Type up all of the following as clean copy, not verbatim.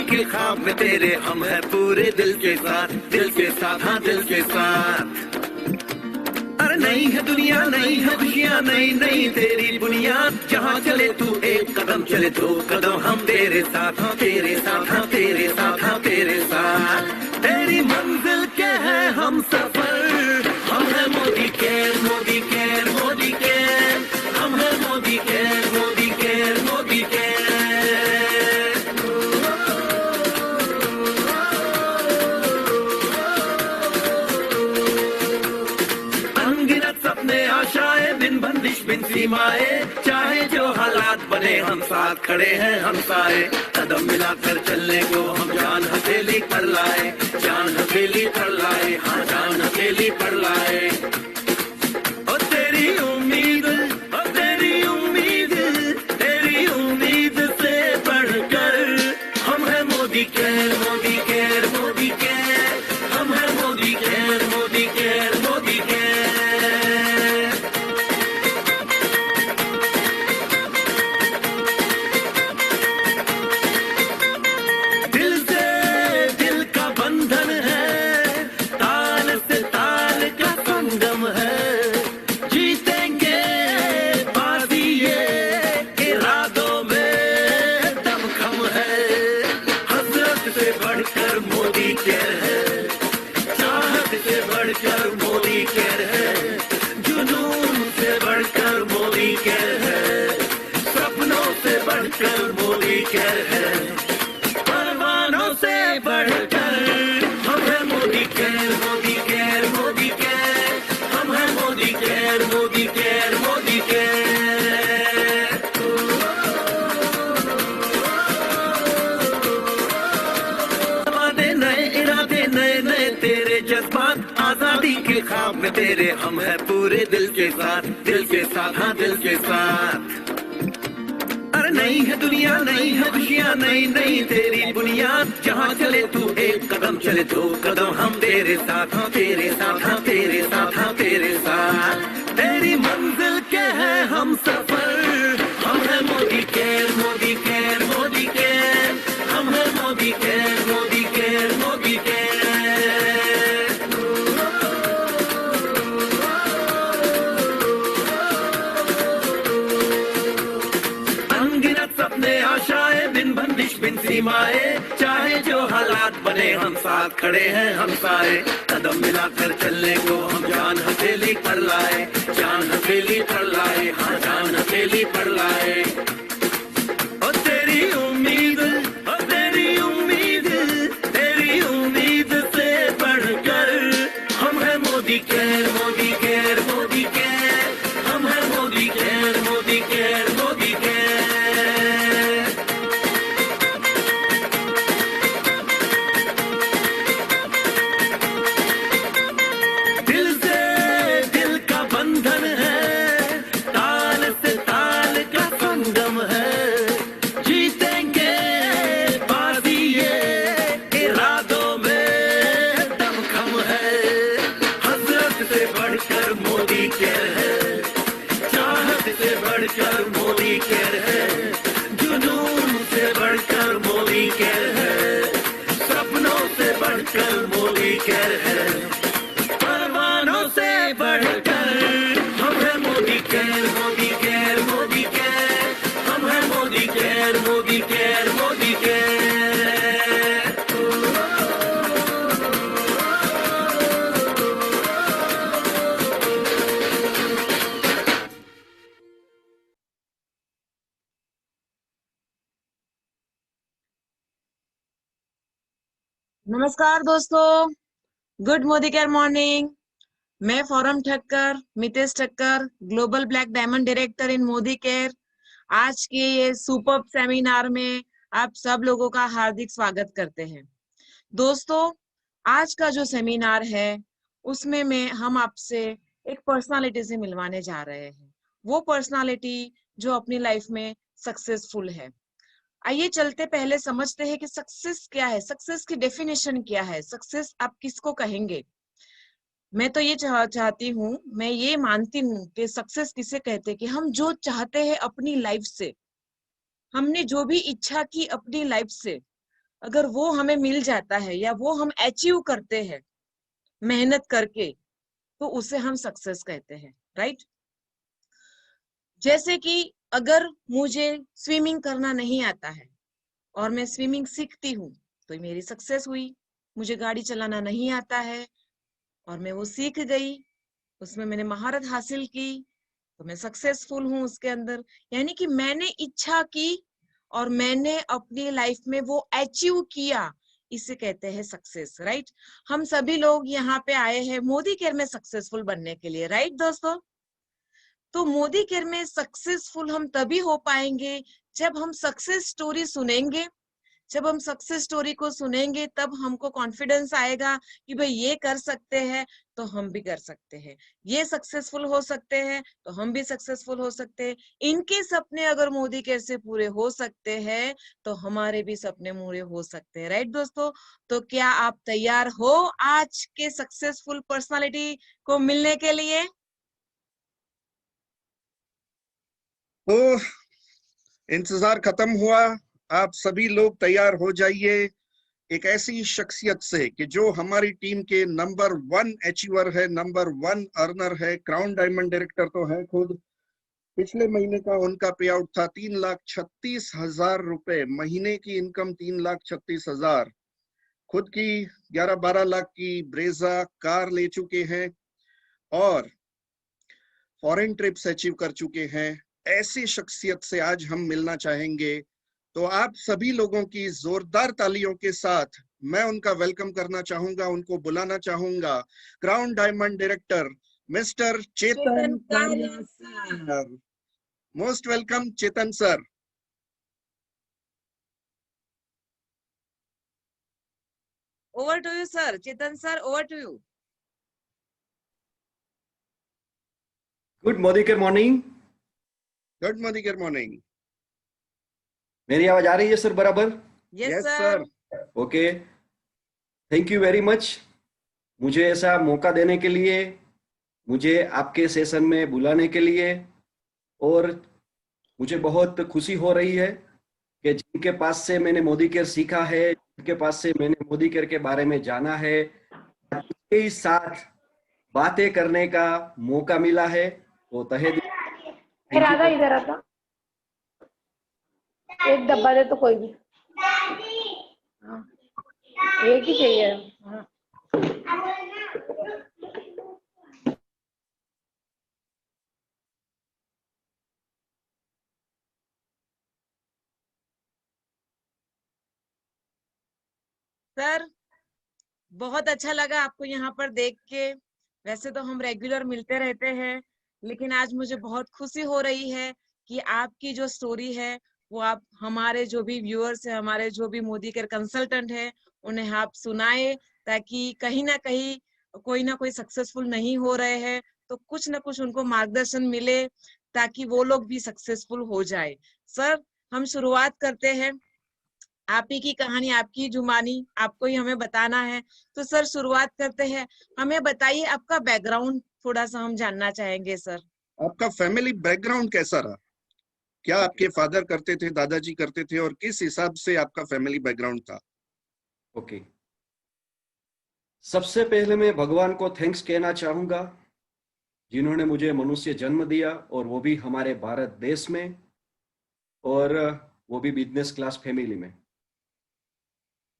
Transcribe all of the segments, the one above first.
के ख्वाब में तेरे हम है पूरे दिल के साथ हाँ दिल के साथ। अरे नहीं है दुनिया नहीं है खुशियाँ नहीं तेरी बुनियाद, जहाँ चले तू एक कदम चले दो कदम हम तेरे साथ हाँ तेरे साथ हाँ तेरे साथ हाँ तेरे साथ। तेरी मंजिल के है हम सफर, हम है Modi care Modi care Modi care, हम है Modi care Modi care Modi care. अनगिनत सपने आशाएं बिन बंदिश बिन सीमाएं, चाहे जो हालात बने हम साथ खड़े हैं हम साए। कदम मिलाकर चलने को हम जान हथेली पर लाए, जान हथेली पर लाए हाँ जान हथेली पर लाए। और तेरी उम्मीद और तेरी उम्मीद तेरी उम्मीद से बढ़कर हम है Modi care Modi care Modi care, हम है Modi care Modi care Modi care. दिल से दिल का बंधन है, ताल से ताल का संगम है, जीतेंगे बाजी ये इरादों में दमखम है। हसरत से बढ़कर मोदी केयर है, चाहत से बढ़कर मोदी केयर है, जुनून से बढ़कर मोदी केयर है, सपनों से बढ़कर मोदी केयर है, परवानों से बढ़कर हम है Modi care Modi care Modi care, हम है Modi care Modi care Modi care. वादे नए इरादे नए नए तेरे जज्बात, आजादी के ख्वाब में तेरे हम है पूरे दिल के साथ हाँ दिल के साथ। अरे नहीं है दुनिया नहीं है खुशियाँ नहीं तेरी बुनियाद, जहाँ चले तू एक कदम चले दो कदम हम तेरे साथ हाँ तेरे साथ हाँ तेरे साथ हाँ तेरे साथ। तेरी मंजिल के है हम सफर, हम है Modi care Modi care Modi care, हम है Modi care Modi care Modi care. अनगिनत सपने आशाएं बिन बंदिश बिन सीमाएं, चाहे जो हालात बने हम साथ खड़े हैं हम साए। कदम मिलाकर चलने को हम जान हथेली पर लाए, जान हथेली पर लाए हाँ जान हथेली पर लाए। और तेरी उम्मीद और तेरी उम्मीद तेरी उम्मीद से बढ़कर हम है Modi care Modi care Modi care, हम है Modi care Modi care Modi care. दिल से दिल का बंधन है, ताल से ताल का संगम है, जीतेंगे बाजी ये इरादों में दमखम है। हसरत से बढ़कर मोदी केयर है, चाहत से बढ़कर मोदी केयर है, जुनून से बढ़कर मोदी केयर है, सपनों से बढ़कर मोदी केयर है, परवानों से बढ़कर हम है Modi care Modi care Modi care, हम है Modi care Modi care Modi care. नमस्कार दोस्तों, गुड मोदी केयर मॉर्निंग। मैं Foram Thakkar Mitesh Thakkar, global black diamond director in Modi care. आज के ये सुपर सेमिनार में आप सब लोगों का हार्दिक स्वागत करते हैं। दोस्तों, आज का जो सेमिनार है उसमें हम आपसे एक पर्सनालिटी से मिलवाने जा रहे हैं। वो पर्सनालिटी जो अपनी लाइफ में सक्सेसफुल है। आइए चलते पहले समझते हैं कि सक्सेस क्या है, सक्सेस की डेफिनेशन क्या है, सक्सेस आप किसको कहेंगे। मैं तो ये चाहती हूँ, मैं ये मानती हूँ कि सक्सेस किसे कहते हैं कि हम जो चाहते हैं अपनी लाइफ से, हमने जो भी इच्छा की अपनी लाइफ से, अगर वो हमें मिल जाता है या वो हम अचीव करते हैं मेहनत करके, तो उसे हम सक्सेस कहते हैं, राइट। जैसे कि अगर मुझे स्विमिंग करना नहीं आता है और मैं स्विमिंग सीखती हूँ, तो मेरी सक्सेस हुई। मुझे गाड़ी चलाना नहीं आता है और मैं वो सीख गई, उसमें मैंने महारत हासिल की, तो मैं सक्सेसफुल हूँ उसके अंदर। यानी कि मैंने इच्छा की और मैंने अपनी लाइफ में वो अचीव किया, इसे कहते हैं सक्सेस, राइट। हम सभी लोग यहाँ पे आए हैं मोदी केयर में सक्सेसफुल बनने के लिए, राइट दोस्तों। तो मोदी केयर में सक्सेसफुल हम तभी हो पाएंगे जब हम सक्सेस स्टोरी सुनेंगे। जब हम सक्सेस स्टोरी को सुनेंगे तब हमको कॉन्फिडेंस आएगा कि भाई ये कर सकते हैं तो हम भी कर सकते हैं, ये सक्सेसफुल हो सकते हैं तो हम भी सक्सेसफुल हो सकते हैं। इनके सपने अगर मोदी केयर से पूरे हो सकते हैं तो हमारे भी सपने पूरे हो सकते हैं, राइट दोस्तों। तो क्या आप तैयार हो आज के सक्सेसफुल पर्सनालिटी को मिलने के लिए? तो इंतजार खत्म हुआ, आप सभी लोग तैयार हो जाइए एक ऐसी शख्सियत से कि जो हमारी टीम के नंबर 1 अचीवर है, नंबर 1 अर्नर है, क्राउन डायमंड डायरेक्टर तो है खुद। पिछले महीने का उनका पे आउट था 3,36,000 रुपए, महीने की इनकम 3,36,000। खुद की 11-12 लाख की ब्रेजा कार ले चुके हैं और फॉरेन ट्रिप्स अचीव कर चुके हैं। ऐसी शख्सियत से आज हम मिलना चाहेंगे, तो आप सभी लोगों की जोरदार तालियों के साथ मैं उनका वेलकम करना चाहूंगा, उनको बुलाना चाहूंगा। Crown diamond director mister Chetan Kariya sir. Most welcome Chetan sir. Over to you sir, Chetan sir, over to you. Good Modi morning. Good morning, good morning. मेरी आवाज आ रही है सर बराबर? Yes yes sir. Sir. Okay, thank you very much मुझे ऐसा मौका देने के लिए, मुझे आपके सेशन में बुलाने के लिए। और मुझे बहुत खुशी हो रही है कि जिनके पास से मैंने मोदी केयर सीखा है, जिनके पास से मैंने मोदी केयर के बारे में जाना है, उनके साथ बातें करने का मौका मिला है, तो तहे दिल फिर थैंक आधा यू। इधर आता, एक डब्बा दे तो कोई भी। हाँ, एक ही चाहिए। हाँ। सर बहुत अच्छा लगा आपको यहाँ पर देख के। वैसे तो हम रेगुलर मिलते रहते हैं, लेकिन आज मुझे बहुत खुशी हो रही है कि आपकी जो स्टोरी है वो आप हमारे जो भी व्यूअर्स है, हमारे जो भी मोदी केयर कंसल्टेंट है, उन्हें आप सुनाए, ताकि कहीं ना कहीं कोई ना कोई सक्सेसफुल नहीं हो रहे हैं तो कुछ ना कुछ उनको मार्गदर्शन मिले ताकि वो लोग भी सक्सेसफुल हो जाए। सर हम शुरुआत करते हैं, आप ही की कहानी, आपकी जुबानी, आपको ही हमें बताना है। तो सर शुरुआत करते हैं, हमें बताइए आपका बैकग्राउंड थोड़ा सा हम जानना चाहेंगे सर। आपका फैमिली बैकग्राउंड कैसा रहा? क्या आपके फादर करते थे, दादाजी करते थे, और किस हिसाब से आपका फैमिली बैकग्राउंड था? ओके, सबसे पहले मैं भगवान को थैंक्स कहना चाहूंगा जिन्होंने मुझे मनुष्य जन्म दिया, और वो भी हमारे भारत देश में, और वो भी बिजनेस क्लास फैमिली में।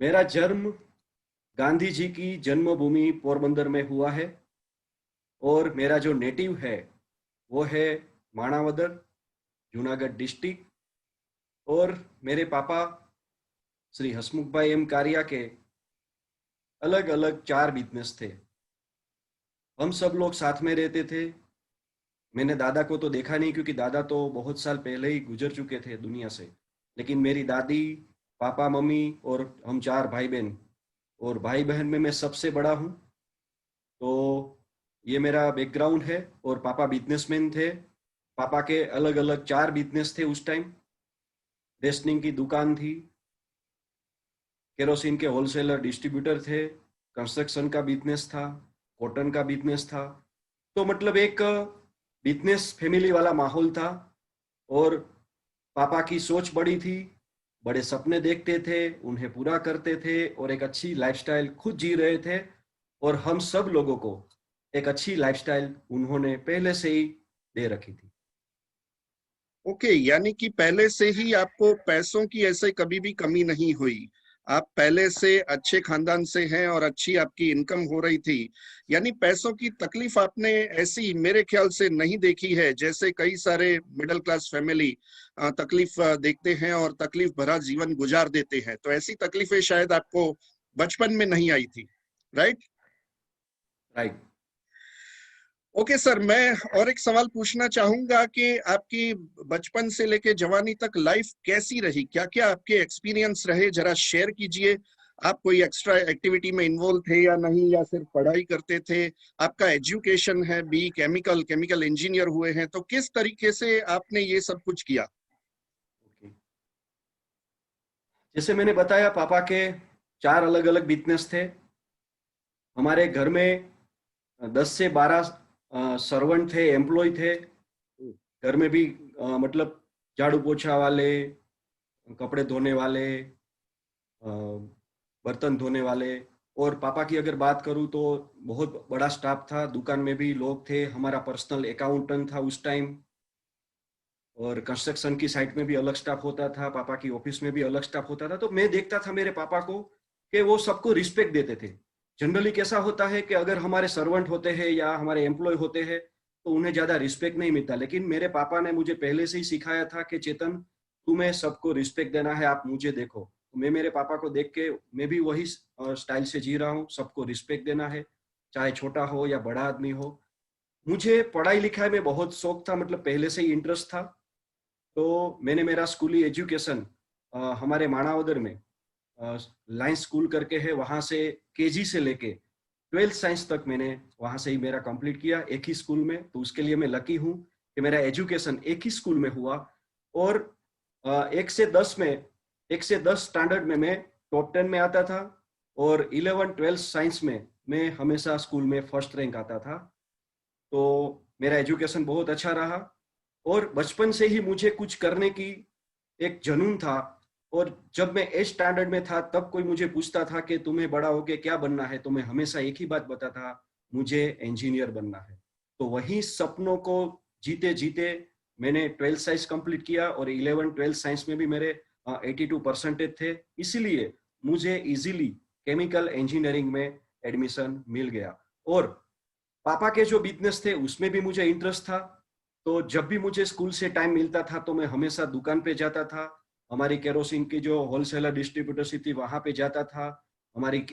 मेरा जन्म गांधी जी की जन्मभूमि पोरबंदर में हुआ है, और मेरा जो नेटिव है वो है माणावदर, जूनागढ़ डिस्ट्रिक्ट। और मेरे पापा श्री हसमुख भाई एम कारिया के अलग अलग 4 बिजनेस थे। हम सब लोग साथ में रहते थे। मैंने दादा को तो देखा नहीं क्योंकि दादा तो बहुत साल पहले ही गुजर चुके थे दुनिया से, लेकिन मेरी दादी, पापा, मम्मी और हम 4 भाई बहन, और भाई बहन में मैं सबसे बड़ा हूँ। तो ये मेरा बैकग्राउंड है। और पापा बिजनेसमैन थे। पापा के अलग अलग 4 बिजनेस थे उस टाइम। रेशनिंग की दुकान थी, केरोसिन के होलसेलर डिस्ट्रीब्यूटर थे, कंस्ट्रक्शन का बिजनेस था, कॉटन का बिजनेस था। तो मतलब एक बिजनेस फैमिली वाला माहौल था। और पापा की सोच बड़ी थी, बड़े सपने देखते थे, उन्हें पूरा करते थे और एक अच्छी लाइफस्टाइल खुद जी रहे थे। और हम सब लोगों को एक अच्छी लाइफस्टाइल उन्होंने पहले से ही दे रखी थी। ओके, यानी कि पहले से ही आपको पैसों की ऐसे कभी भी कमी नहीं हुई। आप पहले से अच्छे खानदान से हैं और अच्छी आपकी इनकम हो रही थी, यानी पैसों की तकलीफ आपने ऐसी मेरे ख्याल से नहीं देखी है जैसे कई सारे मिडिल क्लास फैमिली तकलीफ देखते हैं और तकलीफ भरा जीवन गुजार देते हैं। तो ऐसी तकलीफें शायद आपको बचपन में नहीं आई थी, राइट? राइट। ओके सर, मैं और एक सवाल पूछना चाहूंगा कि आपकी बचपन से लेके जवानी तक लाइफ कैसी रही, क्या क्या आपके एक्सपीरियंस रहे, जरा शेयर कीजिए। आप कोई एक्स्ट्रा एक्टिविटी में इन्वॉल्व थे या नहीं, या सिर्फ पढ़ाई करते थे? आपका एजुकेशन है बी केमिकल इंजीनियर हुए हैं, तो किस तरीके से आपने ये सब कुछ किया? जैसे मैंने बताया, पापा के 4 अलग अलग बिजनेस थे। हमारे घर में 10 से 12 सर्वेंट थे, एम्प्लॉय थे। घर में भी मतलब झाड़ू पोछा वाले, कपड़े धोने वाले, बर्तन धोने वाले। और पापा की अगर बात करूं तो बहुत बड़ा स्टाफ था, दुकान में भी लोग थे, हमारा पर्सनल अकाउंटेंट था उस टाइम। और कंस्ट्रक्शन की साइट में भी अलग स्टाफ होता था, पापा की ऑफिस में भी अलग स्टाफ होता था। तो मैं देखता था मेरे पापा को कि वो सबको रिस्पेक्ट देते थे। जनरली कैसा होता है कि अगर हमारे सर्वेंट होते हैं या हमारे एम्प्लॉय होते हैं तो उन्हें ज्यादा रिस्पेक्ट नहीं मिलता, लेकिन मेरे पापा ने मुझे पहले से ही सिखाया था कि चेतन, तुम्हें सबको रिस्पेक्ट देना है, आप मुझे देखो। तो मैं मेरे पापा को देख के मैं भी वही स्टाइल से जी रहा हूँ, सबको रिस्पेक्ट देना है, चाहे छोटा हो या बड़ा आदमी हो। मुझे पढ़ाई लिखाई में बहुत शौक था, मतलब पहले से ही इंटरेस्ट था। तो मैंने मेरा स्कूली एजुकेशन हमारे माणावदर में लाइन स्कूल करके है, वहां से केजी से लेके 12th साइंस तक मैंने वहां से ही मेरा कंप्लीट किया, एक ही स्कूल में। तो उसके लिए मैं लकी हूँ कि मेरा एजुकेशन एक ही स्कूल में हुआ। और 1 से 10 स्टैंडर्ड में मैं टॉप 10 में आता था, और 11th 12th साइंस में मैं हमेशा स्कूल में फर्स्ट रैंक आता था। तो मेरा एजुकेशन बहुत अच्छा रहा। और बचपन से ही मुझे कुछ करने की एक जुनून था। और जब मैं 8th स्टैंडर्ड में था तब कोई मुझे पूछता था कि तुम्हें बड़ा होके क्या बनना है, तो मैं हमेशा एक ही बात बताता था, मुझे इंजीनियर बनना है। तो वही सपनों को जीते जीते मैंने 12th साइंस कंप्लीट किया, और 11th 12th साइंस में भी मेरे 82% थे। इसीलिए मुझे इजीली केमिकल इंजीनियरिंग में एडमिशन मिल गया। और पापा के जो बिजनेस थे उसमें भी मुझे इंटरेस्ट था। तो जब भी मुझे स्कूल से टाइम मिलता था तो मैं हमेशा दुकान पे जाता था। हमारी केरोसिन की जो होलसेलर डिस्ट्रीब्यूटरशिप थी वहां पे जाता था। हमारी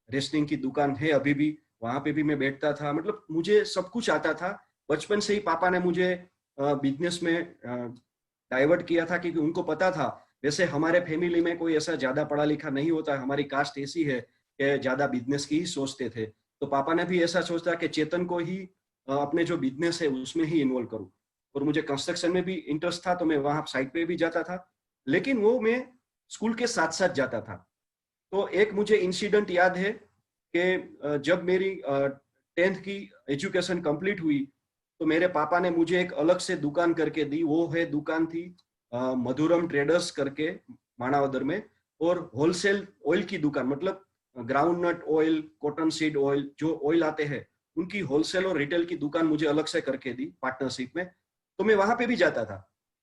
रेस्टिंग की दुकान है अभी भी, वहां पे भी मैं बैठता था। मतलब मुझे सब कुछ आता था। बचपन से ही पापा ने मुझे बिजनेस में डाइवर्ट किया था, क्योंकि उनको पता था वैसे हमारे फैमिली में कोई ऐसा ज्यादा पढ़ा लिखा नहीं होता, हमारी कास्ट ऐसी है कि ज्यादा बिजनेस की ही सोचते थे। तो पापा ने भी ऐसा सोचा कि चेतन को ही अपने जो बिजनेस है उसमें ही इन्वॉल्व करूं। और मुझे कंस्ट्रक्शन में भी इंटरेस्ट था, तो मैं वहां साइट पे भी जाता था, लेकिन वो मैं स्कूल के साथ साथ जाता था। तो एक मुझे इंसिडेंट याद है कि जब मेरी 10th की एजुकेशन कंप्लीट हुई तो मेरे पापा ने मुझे एक अलग से दुकान करके दी। वो है दुकान थी मधुरम ट्रेडर्स करके माणावदर में, और होलसेल ऑयल की दुकान, मतलब ground nut oil, cotton seed oil, जो ऑयल आते हैं उनकी होलसेल और रिटेल की दुकान मुझे अलग से करके दी पार्टनरशिप में। तो मैं वहां पे भी जाता था।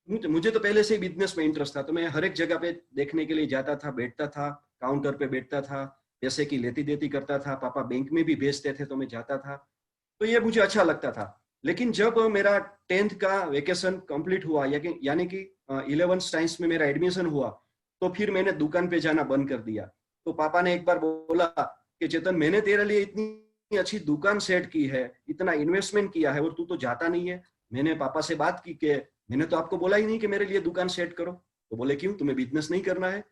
मुझे तो पहले से ही बिजनेस में इंटरेस्ट था, तो मैं हर एक जगह पे देखने के लिए जाता था, बैठता था, काउंटर पे बैठता था, जैसे कि लेती देती करता था। पापा बैंक में भी भेजते थे तो मैं जाता था। तो ये मुझे अच्छा लगता था। लेकिन जब मेरा 10th का वेकेशन कंप्लीट हुआ, यानी कि 11th साइंस में मेरा एडमिशन हुआ, तो फिर मैंने दुकान पे जाना बंद कर दिया। तो पापा ने एक बार बोला कि चेतन, मैंने तेरे लिए इतनी अच्छी दुकान सेट की है, इतना इन्वेस्टमेंट किया है, और तू तो जाता नहीं है। मैंने पापा से बात की कि मैंने तो आपको बोला ही नहीं कि मेरे लिए दुकान सेट करो। तो बोले क्यों, तुम्हें बिजनेस नहीं करना है?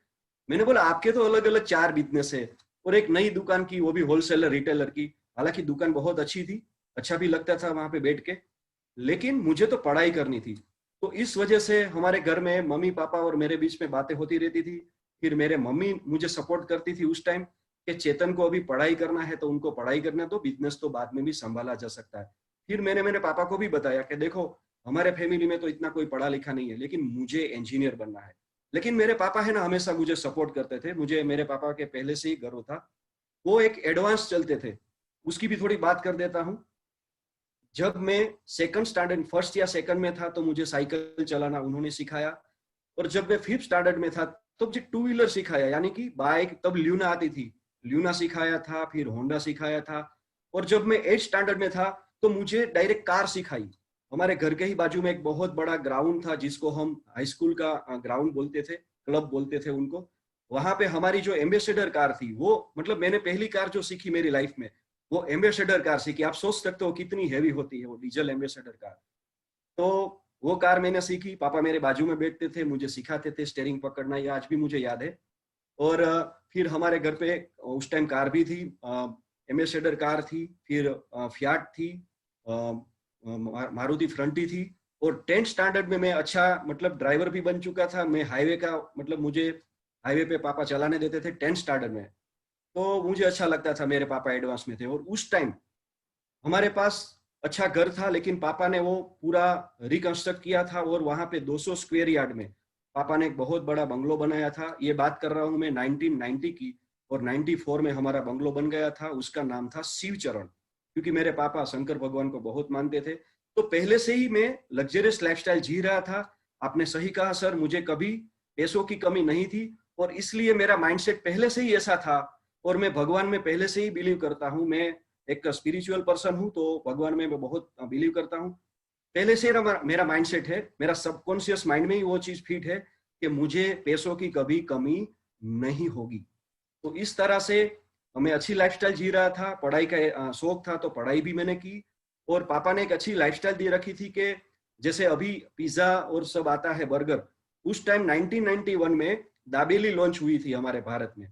मैंने बोला आपके तो अलग अलग 4 बिजनेस है, और एक नई दुकान की, वो भी होलसेलर रिटेलर की। हालांकि दुकान बहुत अच्छी थी, अच्छा भी लगता था वहां पे बैठ के, लेकिन मुझे तो पढ़ाई करनी थी। तो इस वजह से हमारे घर में मम्मी पापा और मेरे बीच में बातें होती रहती थी। फिर मेरे मम्मी मुझे सपोर्ट करती थी उस टाइम कि चेतन को अभी पढ़ाई करना है तो उनको पढ़ाई करना, तो बिजनेस तो बाद में भी संभाला जा सकता है। फिर मैंने मेरे पापा को भी बताया कि देखो, हमारे फैमिली में तो इतना कोई पढ़ा लिखा नहीं है, लेकिन मुझे इंजीनियर बनना है। लेकिन मेरे पापा है ना हमेशा मुझे सपोर्ट करते थे। मुझे मेरे पापा के पहले से ही गर्व था। वो एक एडवांस चलते थे, उसकी भी थोड़ी बात कर देता हूँ। जब मैं सेकंड स्टैंडर्ड, फर्स्ट या सेकंड में था तो मुझे साइकिल चलाना उन्होंने सिखाया, और जब मैं फिफ्थ स्टैंडर्ड में था तो मुझे टू व्हीलर सिखाया, यानी कि बाइक। तब ल्यूना आती थी, ल्यूना सिखाया था, फिर होंडा सिखाया था। और जब मैं एट स्टैंडर्ड में था तो मुझे डायरेक्ट कार सिखाई। हमारे घर के ही बाजू में एक बहुत बड़ा ग्राउंड था जिसको हम हाई स्कूल का ग्राउंड बोलते थे, क्लब बोलते थे उनको। वहां पे हमारी जो एम्बेसडर कार थी, वो मतलब मैंने पहली कार जो सीखी मेरी लाइफ में, वो एम्बेसडर कार सीखी। आप सोच सकते हो कितनी हैवी होती है वो डीजल एम्बेसडर कार। तो वो कार मैंने सीखी। पापा मेरे बाजू में बैठते थे, मुझे सिखाते थे स्टीयरिंग पकड़ना, ये आज भी मुझे याद है। और फिर हमारे घर पे उस टाइम कार भी थी, एम्बेसडर कार थी, फिर फियाट थी, मारुति फ्रंटी थी। और 10th स्टैंडर्ड में मैं अच्छा मतलब ड्राइवर भी बन चुका था। मैं हाईवे का मतलब मुझे हाईवे पे पापा चलाने देते थे 10th स्टैंडर्ड में। तो मुझे अच्छा लगता था, मेरे पापा एडवांस में थे। और उस टाइम हमारे पास अच्छा घर था, लेकिन पापा ने वो पूरा रिकंस्ट्रक्ट किया था, और वहां पे 200 स्क्वायर यार्ड में पापा ने एक बहुत बड़ा बंगलो बनाया था। ये बात कर रहा हूं मैं 1990 की, और 94 में हमारा बंगलो बन गया था। उसका नाम था शिव चरण, क्योंकि मेरे पापा शंकर भगवान को बहुत मानते थे। तो पहले से ही मैं लग्जरियस लाइफस्टाइल जी रहा था। आपने सही कहा सर, मुझे कभी पैसों की कमी नहीं थी, और इसलिए मेरा माइंडसेट पहले से ही ऐसा था। और मैं भगवान में पहले से ही बिलीव करता हूँ। मैं एक स्पिरिचुअल पर्सन हूँ, तो भगवान में मैं बहुत बिलीव करता हूँ। पहले से मेरा माइंडसेट है, मेरा सबकॉन्शियस माइंड में ही वो चीज फिट है कि मुझे पैसों की कभी कमी नहीं होगी। तो इस तरह से मैं अच्छी लाइफस्टाइल जी रहा था। पढ़ाई का शौक था तो पढ़ाई भी मैंने की। और पापा ने एक अच्छी लाइफस्टाइल दे रखी थी कि जैसे अभी पिज्जा और सब आता है, बर्गर, उस टाइम 1991 में दाबेली लॉन्च हुई थी हमारे भारत में।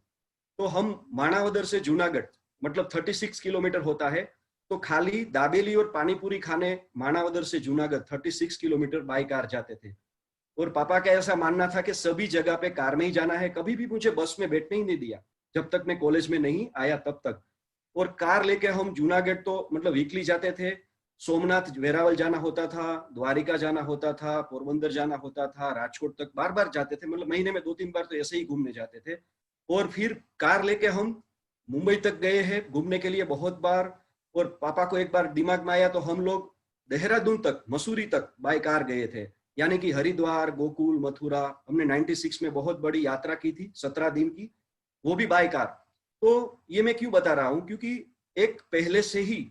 तो हम माणावदर से जूनागढ़ मतलब 36 किलोमीटर होता है, तो खाली दाबेली और पानीपुरी खाने माणावदर से जूनागढ़ 36 किलोमीटर बाई कार जाते थे। और पापा का ऐसा मानना था कि सभी जगह पे कार में ही जाना है। कभी भी मुझे बस में बैठने ही नहीं दिया जब तक मैं कॉलेज में नहीं आया तब तक। और कार लेके हम जूनागढ़ तो मतलब वीकली जाते थे। सोमनाथ वेरावल जाना होता था, द्वारिका जाना होता था, पोरबंदर जाना होता था, राजकोट तक बार बार जाते थे। मतलब महीने में 2-3 बार तो ऐसे ही घूमने जाते थे। और फिर कार लेके हम मुंबई तक गए हैं घूमने के लिए बहुत बार। और पापा को एक बार दिमाग में आया तो हम लोग देहरादून तक, मसूरी तक बाय कार गए थे, यानी कि हरिद्वार, गोकुल, मथुरा। हमने 96 में बहुत बड़ी यात्रा की थी 17 दिन की, वो भी बाय कार। तो ये मैं क्यों बता रहा हूं, क्योंकि एक पहले से ही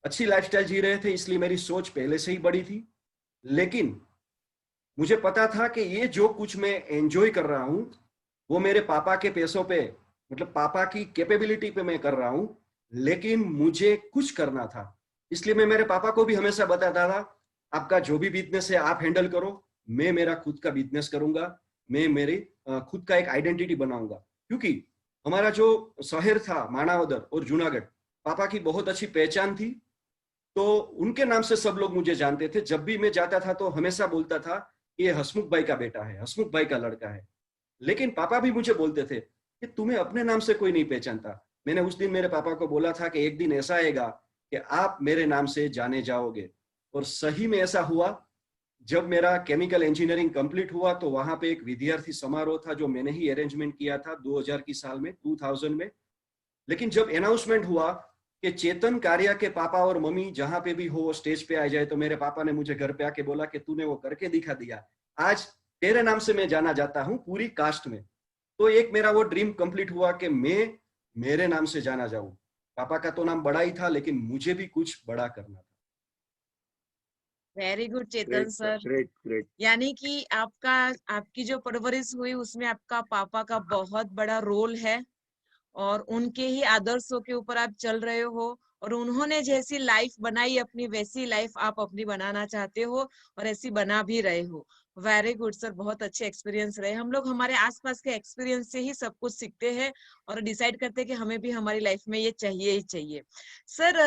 अच्छी लाइफस्टाइल जी रहे थे, इसलिए मेरी सोच पहले से ही बड़ी थी। लेकिन मुझे पता था कि ये जो कुछ मैं एंजॉय कर रहा हूं वो मेरे पापा के पैसों पे, मतलब पापा की कैपेबिलिटी पे मैं कर रहा हूं, लेकिन मुझे कुछ करना था। इसलिए मैं मेरे पापा को भी हमेशा बताता था, आपका जो भी बिजनेस है आप हैंडल करो, मैं मेरा खुद का बिजनेस करूंगा, मैं मेरी खुद का एक आइडेंटिटी बनाऊंगा। क्योंकि हमारा जो शहर था माणावदर और जूनागढ़, पापा की बहुत अच्छी पहचान थी, तो उनके नाम से सब लोग मुझे जानते थे। जब भी मैं जाता था तो हमेशा बोलता था ये हसमुख भाई का बेटा है, हसमुख भाई का लड़का है। लेकिन पापा भी मुझे बोलते थे कि तुम्हें अपने नाम से कोई नहीं पहचानता। मैंने उस दिन मेरे पापा को बोला था कि एक दिन ऐसा आएगा कि आप मेरे नाम से जाने जाओगे। और सही में ऐसा हुआ। जब मेरा केमिकल इंजीनियरिंग कंप्लीट हुआ तो वहां पे एक विद्यार्थी समारोह था जो मैंने ही अरेंजमेंट किया था 2000 की साल में, 2000 में। लेकिन जब अनाउंसमेंट हुआ कि चेतन कारिया के पापा और मम्मी जहां पे भी हो स्टेज पे आ जाए, तो मेरे पापा ने मुझे घर पे आके बोला कि तूने वो करके दिखा दिया, आज तेरे नाम से मैं जाना जाता हूं पूरी कास्ट में। तो एक मेरा वो ड्रीम कंप्लीट हुआ कि मैं मेरे नाम से जाना जाऊं। पापा का तो नाम बड़ा ही था, लेकिन मुझे भी कुछ बड़ा करना था। वेरी गुड चेतन ग्रेट सर। Great great. यानी कि आपकी जो परवरिश हुई उसमें आपका पापा का बहुत बड़ा रोल है, और उनके ही आदर्शों के ऊपर आप चल रहे हो, और उन्होंने जैसी लाइफ बनाई अपनी वैसी लाइफ आप अपनी बनाना चाहते हो, और ऐसी बना भी रहे हो। वेरी गुड सर, बहुत अच्छे एक्सपीरियंस रहे। हम लोग हमारे आसपास के एक्सपीरियंस से ही सब कुछ सीखते हैं और डिसाइड करते हैं कि हमें भी हमारी लाइफ में ये चाहिए ही चाहिए। सर,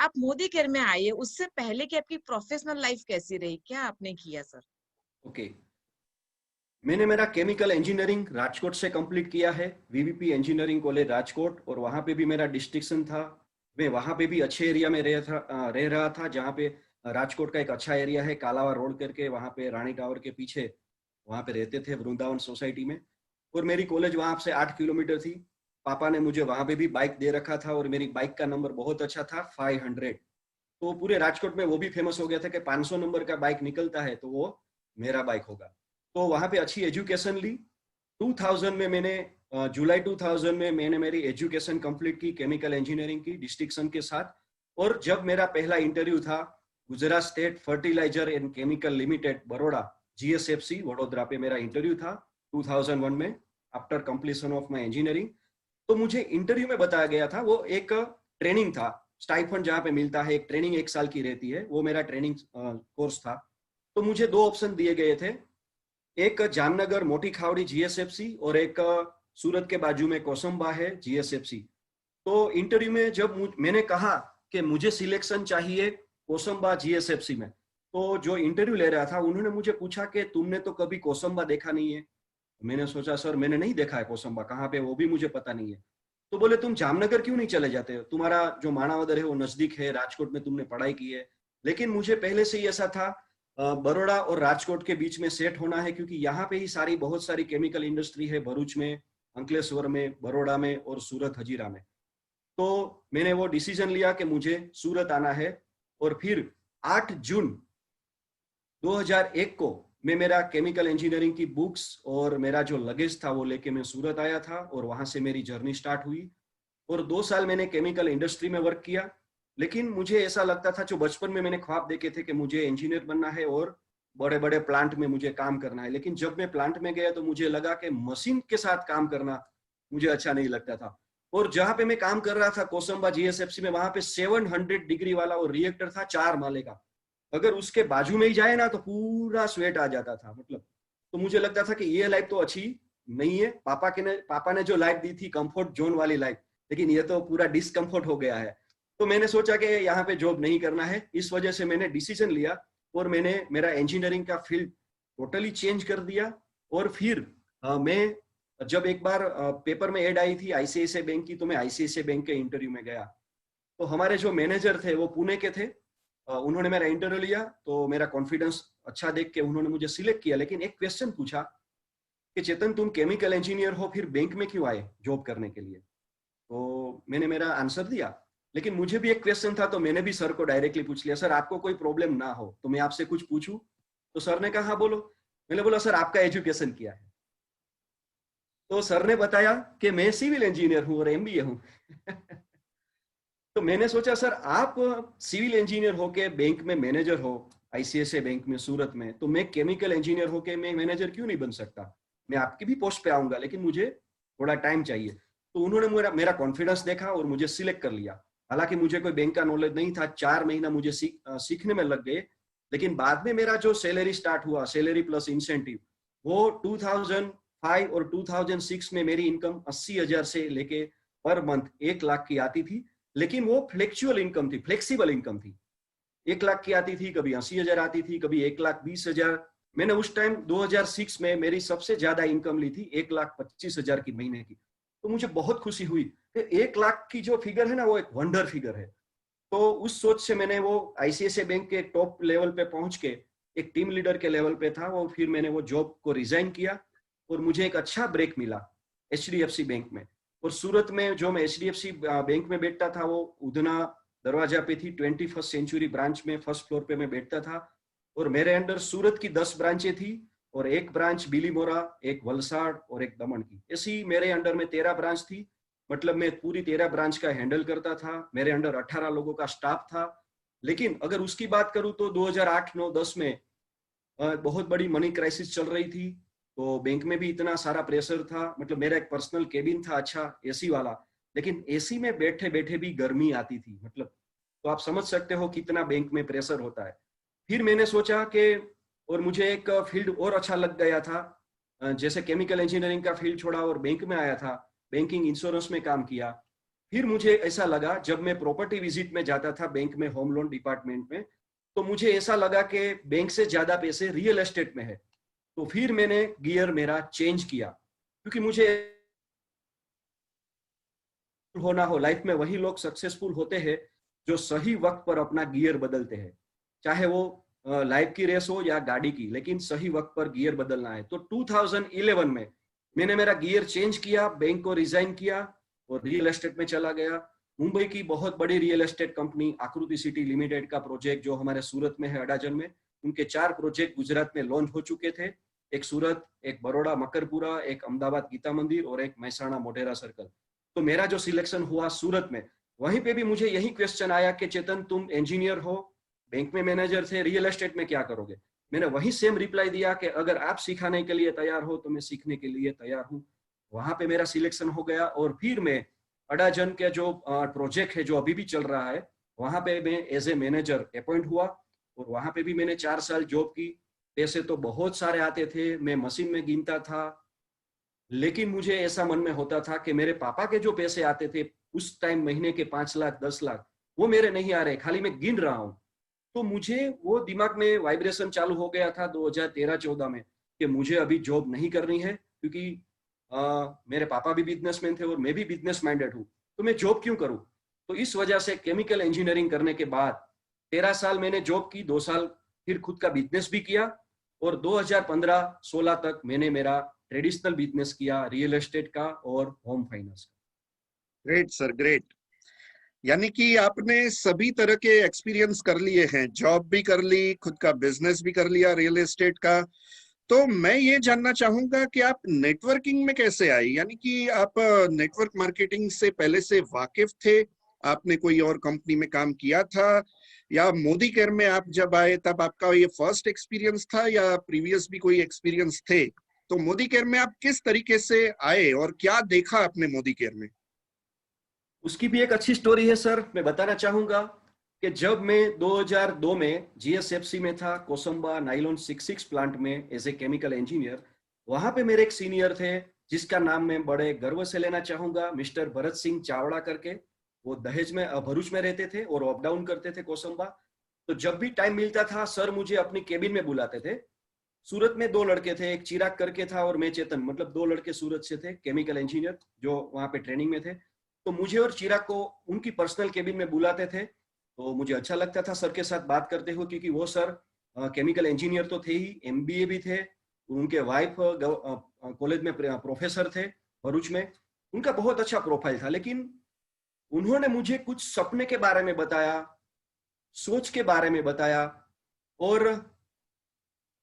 आप मोदी केयर में आए, उससे पहले की आपकी प्रोफेशनल लाइफ कैसी रही, क्या आपने किया सर? ओके, मैंने मेरा केमिकल इंजीनियरिंग राजकोट से कंप्लीट किया है, वीवीपी इंजीनियरिंग कॉलेज राजकोट, और वहां पे भी मेरा डिस्टिंक्शन था। मैं वहां पे भी अच्छे एरिया में रह रहा था, जहाँ पे राजकोट का एक अच्छा एरिया है कालावा रोड करके, वहां पे रानी टावर के पीछे वहाँ पे रहते थे वृंदावन सोसाइटी में, और मेरी कॉलेज वहाँ से 8 किलोमीटर थी। पापा ने मुझे वहाँ पे भी बाइक दे रखा था और मेरी बाइक का नंबर बहुत अच्छा था 500। तो पूरे राजकोट में वो भी फेमस हो गया था कि 500 नंबर का बाइक निकलता है तो वो मेरा बाइक होगा। तो वहाँ पे अच्छी एजुकेशन ली। 2000 में मैंने जुलाई 2000 में मैंने मेरी एजुकेशन कंप्लीट की केमिकल इंजीनियरिंग की डिस्टिंक्शन के साथ। और जब मेरा पहला इंटरव्यू था Gujarat state fertilizer and chemical limited Baroda GSFC Vadodara पे मेरा इंटरव्यू था 2001 में after completion of my engineering. तो मुझे इंटरव्यू में बताया गया था, वो एक ट्रेनिंग था, स्टाइफंड जहाँ पे मिलता है, एक ट्रेनिंग 1 साल की रहती है, वो मेरा ट्रेनिंग कोर्स था। तो मुझे 2 ऑप्शन दिए गए थे, एक जामनगर मोटी खावड़ी GSFC और एक सूरत के बाजू में कोसंबा है GSFC। तो इंटरव्यू में जब मैंने कहा कि मुझे सिलेक्शन चाहिए कोसंबा GSFC में, तो जो इंटरव्यू ले रहा था उन्होंने मुझे पूछा कि तुमने तो कभी कोसंबा देखा नहीं है। मैंने सोचा सर मैंने नहीं देखा है कोसंबा, कहाँ पे वो भी मुझे पता नहीं है। तो बोले तुम जामनगर क्यों नहीं चले जाते, तुम्हारा जो मानावदर है वो नजदीक है, राजकोट में तुमने पढ़ाई की है। लेकिन मुझे पहले से ही ऐसा था बड़ौदा और राजकोट के बीच में सेट होना है, क्योंकि यहाँ पे ही बहुत सारी केमिकल इंडस्ट्री है, भरूच में, अंकलेश्वर में, बड़ौदा में और सूरत हजीरा में। तो मैंने वो डिसीजन लिया कि मुझे सूरत आना है। और फिर 8 जून 2001 को मैं मेरा केमिकल इंजीनियरिंग की बुक्स और मेरा जो लगेज था वो लेके मैं सूरत आया था और वहां से मेरी जर्नी स्टार्ट हुई। और 2 साल मैंने केमिकल इंडस्ट्री में वर्क किया। लेकिन मुझे ऐसा लगता था, जो बचपन में मैंने ख्वाब देखे थे कि मुझे इंजीनियर बनना है और बड़े बड़े प्लांट में मुझे काम करना है, लेकिन जब मैं प्लांट में गया तो मुझे लगा कि मशीन के साथ काम करना मुझे अच्छा नहीं लगता था। और जहां पे मैं काम कर रहा था कोसंबा GSFC में, वहां पे 700 डिग्री वाला वो रिएक्टर था 4 माले का, अगर उसके बाजू में ही जाए ना तो पूरा स्वेट आ जाता था, मतलब। तो मुझे लगता था कि ये लाइफ तो अच्छी नहीं है, पापा ने जो लाइफ दी थी कंफर्ट जोन वाली लाइफ, लेकिन ये तो पूरा डिस्कम्फर्ट हो गया है। तो मैंने सोचा कि यहाँ पे जॉब नहीं करना है। इस वजह से मैंने डिसीजन लिया और मैंने मेरा इंजीनियरिंग का फील्ड टोटली चेंज कर दिया। और फिर मैं जब एक बार पेपर में ऐड आई थी ICICI बैंक की, तो मैं ICICI बैंक के इंटरव्यू में गया। तो हमारे जो मैनेजर थे वो पुणे के थे, उन्होंने मेरा इंटरव्यू लिया, तो मेरा कॉन्फिडेंस अच्छा देख के उन्होंने मुझे सिलेक्ट किया। लेकिन एक क्वेश्चन पूछा कि चेतन तुम केमिकल इंजीनियर हो, फिर बैंक में क्यों आए जॉब करने के लिए? तो मैंने मेरा आंसर दिया, लेकिन मुझे भी एक क्वेश्चन था, तो मैंने भी सर को डायरेक्टली पूछ लिया, सर आपको कोई प्रॉब्लम ना हो तो मैं आपसे कुछ पूछूं? तो सर ने कहा हाँ बोलो। मैंने बोला सर आपका एजुकेशन क्या है? तो सर ने बताया कि मैं सिविल इंजीनियर हूं और MBA हूं। तो मैंने सोचा सर आप सिविल इंजीनियर होके बैंक में मैनेजर हो ICICI बैंक में सूरत में, तो मैं केमिकल इंजीनियर होके मैं मैनेजर क्यों नहीं बन सकता? मैं आपकी भी पोस्ट पे आऊंगा, लेकिन मुझे थोड़ा टाइम चाहिए। तो उन्होंने मेरा कॉन्फिडेंस देखा और मुझे सिलेक्ट कर लिया। हालांकि मुझे कोई बैंक का नॉलेज नहीं था, 4 महीना मुझे सीखने में लग गए। लेकिन बाद में मेरा जो सैलरी स्टार्ट हुआ, सैलरी प्लस इंसेंटिव, वो 2005 और 2006 में मेरी इनकम 80,000 से लेके पर मंथ 1 लाख की आती थी। लेकिन वो फ्लेक्चुअल इनकम थी, फ्लेक्सिबल इनकम थी। 1 लाख की आती थी, कभी 80,000 आती थी, कभी 1,20,000। मैंने उस टाइम 2006 में मेरी सबसे ज्यादा इनकम ली थी 1,25,000 की महीने की। तो मुझे बहुत खुशी हुई कि 1 लाख की जो फिगर है ना, वो एक वंडर फिगर है। तो उस सोच से मैंने वो ICICI बैंक के टॉप लेवल पे पहुंच के एक टीम लीडर के लेवल पे था वो, फिर मैंने वो जॉब को रिजाइन किया और मुझे एक अच्छा ब्रेक मिला HDFC बैंक में। और सूरत में जो मैं HDFC बैंक में बैठता था वो उधना दरवाजा पे थी, 21st सेंचुरी ब्रांच में फर्स्ट फ्लोर पे मैं बैठता था। और मेरे अंडर सूरत की 10 ब्रांचें थी और 1 ब्रांच बिलीमोरा, 1 वलसाड़ और 1 दमन की। ऐसी मेरे अंडर में 13 ब्रांच थी, मतलब मैं पूरी 13 ब्रांच का हैंडल करता था। मेरे अंडर 18 लोगों का स्टाफ था। लेकिन अगर उसकी बात करूं तो 2008, 9, 10 में बहुत बड़ी मनी क्राइसिस चल रही थी, तो बैंक में भी इतना सारा प्रेशर था। मतलब मेरा एक पर्सनल केबिन था अच्छा AC वाला, लेकिन AC में बैठे बैठे भी गर्मी आती थी, मतलब। तो आप समझ सकते हो कितना बैंक में प्रेशर होता है। फिर मैंने सोचा कि, और मुझे एक फील्ड और अच्छा लग गया था, जैसे केमिकल इंजीनियरिंग का फील्ड छोड़ा और बैंक में आया था, बैंकिंग इंश्योरेंस में काम किया। फिर मुझे ऐसा लगा, जब मैं प्रॉपर्टी विजिट में जाता था बैंक में, होम लोन डिपार्टमेंट में, तो मुझे ऐसा लगा कि बैंक से ज्यादा पैसे रियल एस्टेट में है। तो फिर मैंने गियर मेरा चेंज किया, क्योंकि मुझे होना हो लाइफ में, वही लोग सक्सेसफुल होते हैं जो सही वक्त पर अपना गियर बदलते हैं। चाहे वो लाइफ की रेस हो या गाड़ी की, लेकिन सही वक्त पर गियर बदलना है। तो 2011 में मैंने मेरा गियर चेंज किया, बैंक को रिजाइन किया और रियल एस्टेट में चला गया। मुंबई की बहुत बड़ी रियल एस्टेट कंपनी आकृति सिटी लिमिटेड का प्रोजेक्ट जो हमारे सूरत में है, अडाजन में, उनके 4 प्रोजेक्ट गुजरात में लॉन्च हो चुके थे। एक सूरत, एक बड़ौदा मकरपुरा, एक अहमदाबाद गीता मंदिर और एक महसाणा मोढेरा सर्कल। तो मेरा जो सिलेक्शन हुआ सूरत में, वहीं पे भी मुझे यही क्वेश्चन आया कि चेतन तुम इंजीनियर हो, बैंक में मैनेजर थे, रियल एस्टेट में क्या करोगे? मैंने वही सेम रिप्लाई दिया कि अगर आप सिखाने के लिए तैयार हो तो मैं सीखने के लिए तैयार हूँ। वहां पे मेरा सिलेक्शन हो गया और फिर मैं अडाजन के जो प्रोजेक्ट है जो अभी भी चल रहा है, वहां पे मैं एज ए मैनेजर अपॉइंट हुआ और वहां पे भी मैंने 4 साल जॉब की। पैसे तो बहुत सारे आते थे, मैं मशीन में गिनता था, लेकिन मुझे ऐसा मन में होता था कि मेरे पापा के जो पैसे आते थे उस टाइम महीने के 5 लाख 10 लाख, वो मेरे नहीं आ रहे, खाली मैं गिन रहा हूँ। तो मुझे वो दिमाग में वाइब्रेशन चालू हो गया था 2013-14 में कि मुझे अभी जॉब नहीं करनी है, क्योंकि मेरे पापा भी बिजनेसमैन थे और मैं भी बिजनेस माइंडेड हूँ, तो मैं जॉब क्यों करूँ? तो इस वजह से केमिकल इंजीनियरिंग करने के बाद 13 साल मैंने जॉब की, 2 साल फिर खुद का बिजनेस भी किया और 2015-16 तक मैंने मेरा ट्रेडिशनल बिजनेस किया, रियल एस्टेट का और होम फाइनेंस का। Great sir, great. यानी कि आपने सभी तरह के एक्सपीरियंस कर लिए हैं, जॉब भी कर ली, खुद का बिजनेस भी कर लिया रियल एस्टेट का। तो मैं ये जानना चाहूंगा कि आप नेटवर्किंग में कैसे आए? यानी कि आप नेटवर्क मार्केटिंग से पहले से वाकिफ थे, आपने कोई और कंपनी में काम किया था, या मोदी केयर में आप जब आए तब आपका ये फर्स्ट एक्सपीरियंस था, या प्रीवियस भी कोई एक्सपीरियंस थे? तो मोदी केयर में आप किस तरीके से आए और क्या देखा आपने मोदी केयर में? उसकी भी एक अच्छी स्टोरी है सर, मैं बताना चाहूंगा कि जब मैं 2002 में जीएसएफसी में था, कोसंबा नाइलॉन 66 प्लांट में एज ए केमिकल इंजीनियर, वहां पे मेरे एक सीनियर थे जिसका नाम मैं बड़े गर्व से लेना चाहूंगा, मिस्टर भरत सिंह चावड़ा करके। वो दहेज में भरूच में रहते थे और अप डाउन करते थे कोसंबा। तो जब भी टाइम मिलता था सर मुझे अपनी केबिन में बुलाते थे। सूरत में 2 लड़के थे, एक चिराग करके था और मैं चेतन, मतलब 2 लड़के सूरत से थे केमिकल इंजीनियर जो वहां पे ट्रेनिंग में थे। तो मुझे और चिराग को उनकी पर्सनल केबिन में बुलाते थे, तो मुझे अच्छा लगता था सर के साथ बात करते हुए, क्योंकि वो सर केमिकल इंजीनियर तो थे ही, एमबीए भी थे, उनके वाइफ कॉलेज में प्रोफेसर थे भरूच में, उनका बहुत अच्छा प्रोफाइल था। लेकिन उन्होंने मुझे कुछ सपने के बारे में बताया, सोच के बारे में बताया, और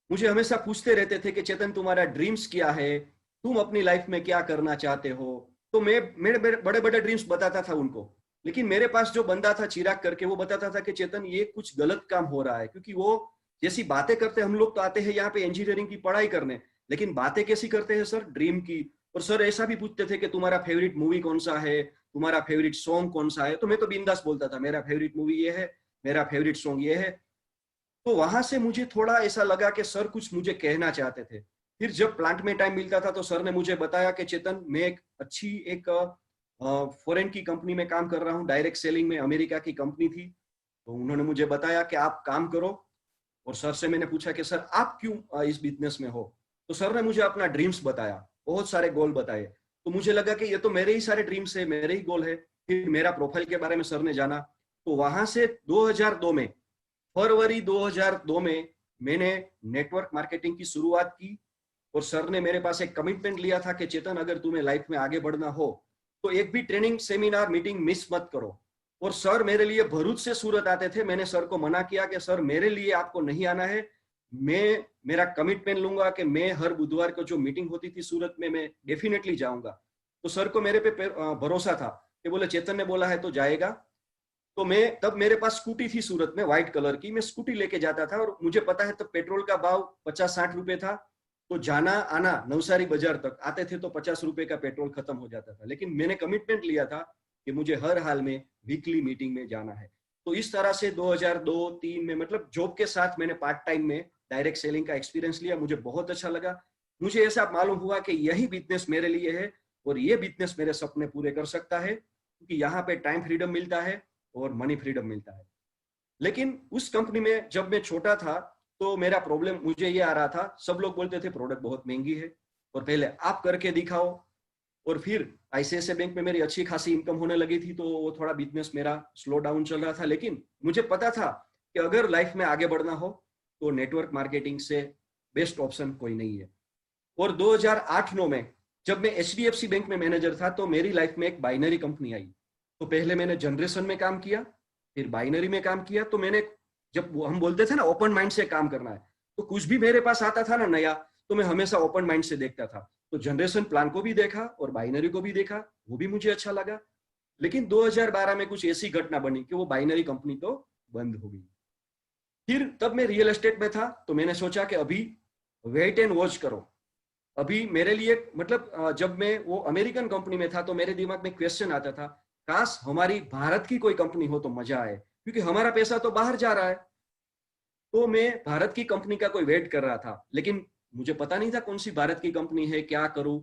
मुझे हमेशा पूछते रहते थे कि चेतन तुम्हारा ड्रीम्स क्या है, तुम अपनी लाइफ में क्या करना चाहते हो? तो मैं मेरे बड़े बड़े ड्रीम्स बताता था उनको, लेकिन मेरे पास जो बंदा था चिराग करके, वो बताता था कि चेतन ये कुछ गलत काम हो रहा है, क्योंकि वो जैसी बातें करते, हम लोग तो आते हैं यहाँ पे इंजीनियरिंग की पढ़ाई करने, लेकिन बातें कैसी करते हैं सर, ड्रीम की। और सर ऐसा भी पूछते थे कि तुम्हारा फेवरेट मूवी कौन सा है, तुम्हारा फेवरेट सॉन्ग कौन सा है? तो मैं तो बिंदास बोलता था मेरा फेवरेट मूवी ये है, मेरा फेवरेट सॉन्ग ये है। तो वहां से मुझे थोड़ा ऐसा लगा कि सर कुछ मुझे कहना चाहते थे। फिर जब प्लांट में टाइम मिलता था तो सर ने मुझे बताया कि चेतन मैं एक फॉरेन की कंपनी में काम कर रहा हूँ, डायरेक्ट सेलिंग में, अमेरिका की कंपनी थी। तो उन्होंने मुझे बताया कि आप काम करो, और सर से मैंने पूछा कि सर आप क्यों इस बिजनेस में हो? तो सर ने मुझे अपना ड्रीम्स बताया, बहुत सारे गोल बताए। तो मुझे लगा कि ये तो मेरे ही सारे ड्रीम्स है, मेरे ही गोल है। फिर मेरा प्रोफाइल के बारे में सर ने जाना, तो वहां से 2002 में, फरवरी 2002 में मैंने नेटवर्क मार्केटिंग की शुरुआत की। और सर ने मेरे पास एक कमिटमेंट लिया था कि चेतन अगर तुम्हें लाइफ में आगे बढ़ना हो तो एक भी ट्रेनिंग सेमिनार मीटिंग मिस मत करो। और सर मेरे लिए भरूच से सूरत आते थे, मैंने सर को मना किया कि सर मेरे लिए आपको नहीं आना है, मैं मेरा कमिटमेंट लूंगा कि मैं हर बुधवार को जो मीटिंग होती थी सूरत में मैं डेफिनेटली जाऊंगा। तो सर को मेरे पे भरोसा था कि बोले चेतन ने बोला है तो जाएगा। तो मैं, तब मेरे पास स्कूटी थी सूरत में व्हाइट कलर की, मैं स्कूटी लेके जाता था, और मुझे पता है तब पेट्रोल का भाव 50-60 रुपए था, तो जाना आना नवसारी बाजार तक आते थे तो 50 रुपए का पेट्रोल खत्म हो जाता था। लेकिन मैंने कमिटमेंट लिया था कि मुझे हर हाल में वीकली मीटिंग में जाना है। तो इस तरह से 2002-03 में, मतलब जॉब के साथ मैंने पार्ट टाइम में डायरेक्ट सेलिंग का एक्सपीरियंस लिया, मुझे बहुत अच्छा लगा। मुझे ऐसा मालूम हुआ कि यही बिजनेस मेरे लिए है और ये बिजनेस मेरे सपने पूरे कर सकता है, क्योंकि यहाँ पे टाइम फ्रीडम मिलता है और मनी फ्रीडम मिलता है। लेकिन उस कंपनी में जब मैं छोटा था तो मेरा प्रॉब्लम मुझे ये आ रहा था, सब लोग बोलते थे प्रोडक्ट बहुत महंगी है और पहले आप करके दिखाओ। और फिर आईसीआईसीआई बैंक में मेरी अच्छी खासी इनकम होने लगी थी, तो वो थोड़ा बिजनेस मेरा स्लो डाउन चल रहा था। लेकिन मुझे पता था कि अगर लाइफ में आगे बढ़ना हो तो नेटवर्क मार्केटिंग से बेस्ट ऑप्शन कोई नहीं है। और 2008-9 में जब मैं HDFC बैंक में मैनेजर था तो मेरी लाइफ में एक बाइनरी कंपनी आई। तो पहले मैंने जनरेशन में काम किया, फिर बाइनरी में काम किया। तो मैंने, जब हम बोलते थे ना ओपन माइंड से काम करना है, तो कुछ भी मेरे पास आता था ना नया, तो मैं हमेशा ओपन माइंड से देखता था। तो जनरेशन प्लान को भी देखा और बाइनरी को भी देखा, वो भी मुझे अच्छा लगा। लेकिन 2012 में कुछ ऐसी घटना बनी कि वो बाइनरी कंपनी तो बंद हो गई। फिर तब मैं रियल एस्टेट में था, तो मैंने सोचा कि अभी वेट एंड वॉच करो। अभी मेरे लिए, मतलब जब मैं वो अमेरिकन कंपनी में था तो मेरे दिमाग में क्वेश्चन आता था, काश हमारी भारत की कोई कंपनी हो तो मजा आए, क्योंकि हमारा पैसा तो बाहर जा रहा है। तो मैं भारत की कंपनी का कोई वेट कर रहा था, लेकिन मुझे पता नहीं था कौन सी भारत की कंपनी है, क्या करूं।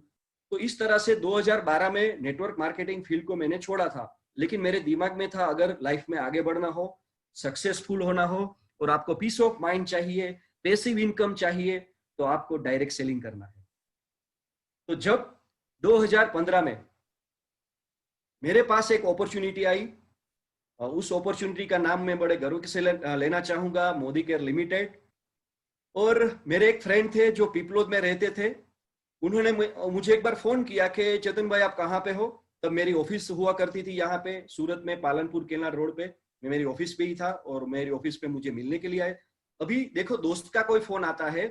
तो इस तरह से 2012 में नेटवर्क मार्केटिंग फील्ड को मैंने छोड़ा था। लेकिन मेरे दिमाग में था, अगर लाइफ में आगे बढ़ना हो, सक्सेसफुल होना हो और आपको पीस ऑफ माइंड चाहिए, पैसिव इनकम चाहिए, तो आपको डायरेक्ट सेलिंग करना है। तो जब 2015 में मेरे पास एक अपॉर्चुनिटी आई, उस अपॉर्चुनिटी का नाम मैं बड़े गर्व से लेना चाहूंगा, मोदी केयर लिमिटेड। और मेरे एक फ्रेंड थे जो पिपलोद में रहते थे, उन्होंने मुझे एक बार फोन किया कि चेतन भाई आप कहाँ पे हो। तब मेरी ऑफिस हुआ करती थी यहाँ पे सूरत में, पालनपुर केला रोड पे। मैं मेरी ऑफिस पे ही था और मेरी ऑफिस पे मुझे मिलने के लिए आए। अभी देखो, दोस्त का कोई फोन आता है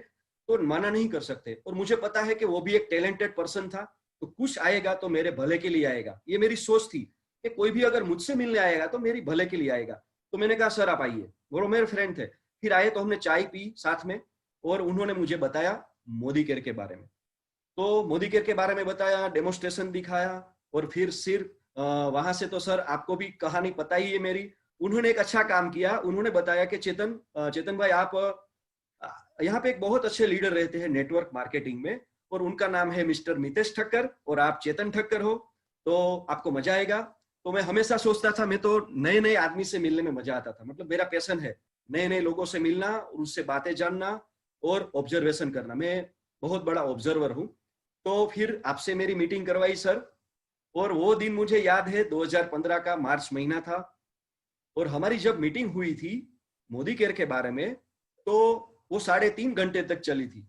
तो मना नहीं कर सकते, और मुझे पता है कि वो भी एक टैलेंटेड पर्सन था, तो कुछ आएगा तो मेरे भले के लिए आएगा, ये मेरी सोच थी कि कोई भी अगर मुझसे मिलने आएगा तो मेरी भले के लिए आएगा। तो मैंने कहा सर आप आइए, वो मेरे फ्रेंड थे। फिर आए तो हमने चाय पी साथ में, और उन्होंने मुझे बताया मोदी केयर के बारे में। तो मोदी केयर के बारे में बताया, डेमोस्ट्रेशन दिखाया, और फिर वहां से तो सर आपको भी कहानी पता ही है मेरी। उन्होंने एक अच्छा काम किया, उन्होंने बताया कि चेतन भाई आप यहाँ पे एक बहुत अच्छे लीडर रहते हैं नेटवर्क मार्केटिंग में, और उनका नाम है मिस्टर मितेश ठक्कर, और आप चेतन ठक्कर हो, तो आपको मजा आएगा। तो मैं हमेशा सोचता था, मैं तो नए नए आदमी से मिलने में मजा आता था, मतलब मेरा पैशन है नए नए लोगों से मिलना और उससे बातें जानना और ऑब्जर्वेशन करना। मैं बहुत बड़ा ऑब्जर्वर हूँ। तो फिर आपसे मेरी मीटिंग करवाई सर, और वो दिन मुझे याद है 2015 का मार्च महीना था, और हमारी जब मीटिंग हुई थी मोदी केयर के बारे में, तो वो 3.5 घंटे तक चली थी।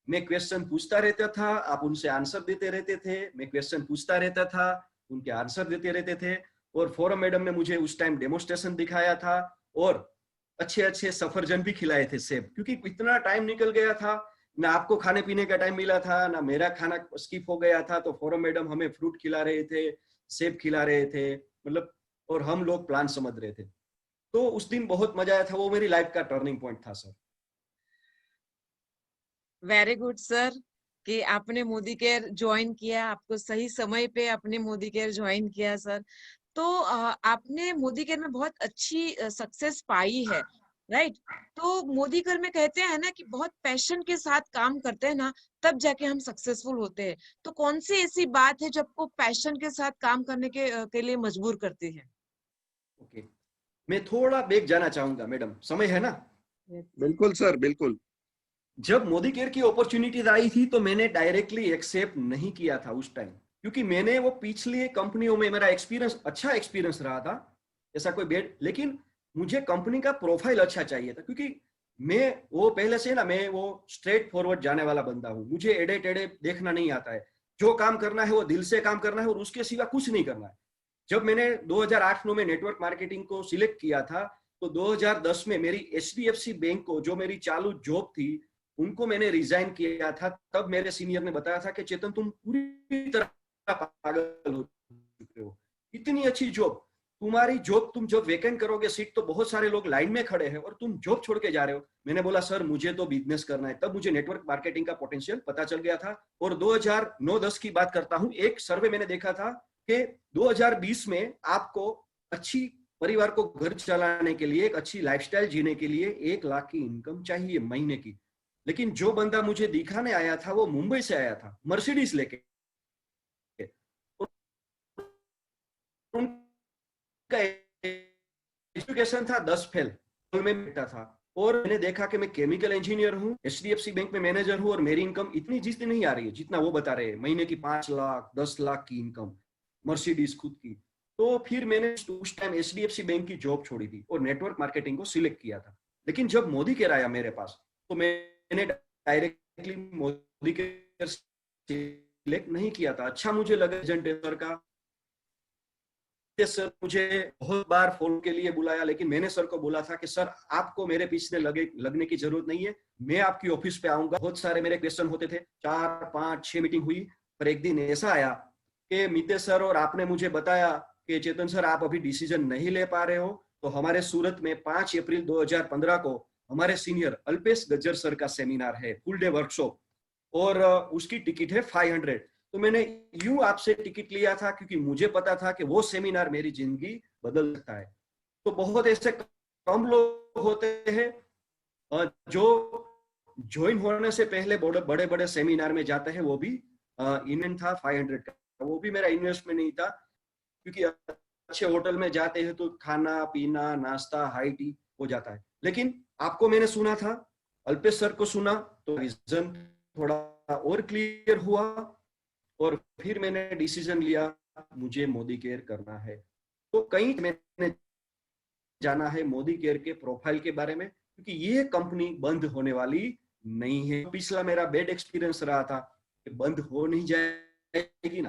मैं क्वेश्चन पूछता रहता था, आप उनसे आंसर देते रहते थे, मैं क्वेश्चन पूछता रहता था, उनके आंसर देते रहते थे। और फोरम मैडम ने मुझे उस टाइम डेमोस्ट्रेशन दिखाया था, और अच्छे अच्छे सफरजन भी खिलाए थे, सेब, क्योंकि इतना टाइम निकल गया था, ना आपको खाने पीने का टाइम मिला था, ना मेरा खाना स्किप हो गया था। तो फोरम मैडम हमें फ्रूट खिला रहे थे, सेब खिला रहे थे, मतलब, और हम लोग प्लान समझ रहे थे। तो उस दिन बहुत मजा आया था, वो मेरी लाइफ का टर्निंग पॉइंट था सर। वेरी गुड सर, कि आपने मोदी केयर ज्वाइन किया, आपको सही समय पे आपने मोदी केयर ज्वाइन किया सर। तो आपने मोदी केयर में बहुत अच्छी सक्सेस पाई है, राइट? तो मोदी केयर में कहते हैं ना कि बहुत पैशन के साथ काम करते हैं ना, तब जाके हम सक्सेसफुल होते हैं। तो कौन सी ऐसी बात है जो आपको पैशन के साथ काम करने के लिए मजबूर करती है? ओके, मैं थोड़ा बैक जाना चाहूंगा मैडम, समय है ना? बिल्कुल सर, बिल्कुल। जब मोदी केयर की अपॉर्चुनिटीज आई थी तो मैंने डायरेक्टली एक्सेप्ट नहीं किया था उस टाइम, क्योंकि मैंने वो पिछली कंपनियों में मेरा एक्सपीरियंस, अच्छा एक्सपीरियंस रहा था, ऐसा कोई बेड, लेकिन मुझे कंपनी का प्रोफाइल अच्छा चाहिए था, क्योंकि मैं वो पहले से ना, मैं वो स्ट्रेट फॉरवर्ड जाने वाला बंदा हूँ। मुझे एडे टेढ़े देखना नहीं आता है, जो काम करना है वो दिल से काम करना है और उसके सिवा कुछ नहीं करना है। जब मैंने 2008-9 में नेटवर्क मार्केटिंग को सिलेक्ट किया था, तो 2010 में मेरी HDFC बैंक को, जो मेरी चालू जॉब थी, उनको मैंने रिजाइन किया था। तब मेरे सीनियर ने बताया था कि चेतन तुम पूरी तरह पागल हो चुके हो, इतनी अच्छी जॉब, तुम्हारी जॉब, तुम जब वेकेंट करोगे सीट तो बहुत सारे लोग लाइन में खड़े हैं और तुम जॉब छोड़ के जा रहे हो। मैंने बोला सर मुझे तो बिजनेस करना है। तब मुझे नेटवर्क मार्केटिंग का पोटेंशियल पता चल गया था। और 2009-10 की बात करता हूं, एक सर्वे मैंने देखा था कि 2020 में आपको अच्छी परिवार को घर चलाने के लिए, एक अच्छी लाइफस्टाइल जीने के लिए 1 लाख की इनकम चाहिए महीने की। लेकिन जो बंदा मुझे दिखाने आया था वो मुंबई से आया था, मर्सिडीज लेके, उनका एजुकेशन था 10 फेल में बेटा था। और मैंने देखा कि मैं केमिकल इंजीनियर हूं, HDFC बैंक में मैनेजर हूं, और मेरी इनकम इतनी जितनी नहीं आ रही है जितना वो बता रहे हैं, महीने की 5 लाख 10 लाख की इनकम, मर्सिडीज खुद की। तो फिर मैंने उस टाइम HDFC बैंक की जॉब छोड़ी थी और नेटवर्क मार्केटिंग को सिलेक्ट किया था। लेकिन जब मोदी केयर आया मेरे पास तो मैंने डायरेक्टली मोदी केयर सिलेक्ट नहीं किया था। अच्छा मुझे लगा एजेंट का, सर मुझे बहुत बार फोन के लिए बुलाया, लेकिन मैंने सर को बोला था कि सर आपको मेरे पीछे लगने की जरूरत नहीं है, मैं आपकी ऑफिस पे आऊंगा। बहुत सारे मेरे क्वेश्चन होते थे, 4, 5, 6 मीटिंग हुई, पर एक दिन ऐसा आया कि मितेश सर और आपने मुझे बताया कि चेतन सर आप अभी डिसीजन नहीं ले पा रहे हो, तो हमारे सूरत में 5 अप्रैल 2015 को हमारे सीनियर अल्पेश गज्जर सर का सेमिनार है, फुल डे वर्कशॉप, और उसकी टिकट है 500। तो मैंने यूं आपसे टिकट लिया था क्योंकि मुझे पता था कि वो सेमिनार मेरी जिंदगी बदल सकता है। तो बहुत ऐसे कम लोग होते हैं जो ज्वाइन होने से पहले बड़े बड़े सेमिनार में जाते हैं, वो भी इवेंट था 500 का, वो भी मेरा इन्वेस्टमेंट नहीं था, क्योंकि अच्छे होटल में जाते हैं तो खाना पीना नाश्ता हाई टी हो जाता है। लेकिन आपको मैंने सुना था, अल्पेश सर को सुना, तो विजन थोड़ा और क्लियर हुआ, और फिर मैंने डिसीजन लिया मुझे मोदी केयर करना है। तो कहीं मैंने जाना है मोदी केयर के प्रोफाइल के बारे में, क्योंकि ये कंपनी बंद होने वाली नहीं है। पिछला मेरा बैड एक्सपीरियंस रहा था कि बंद हो नहीं जाएगी ना,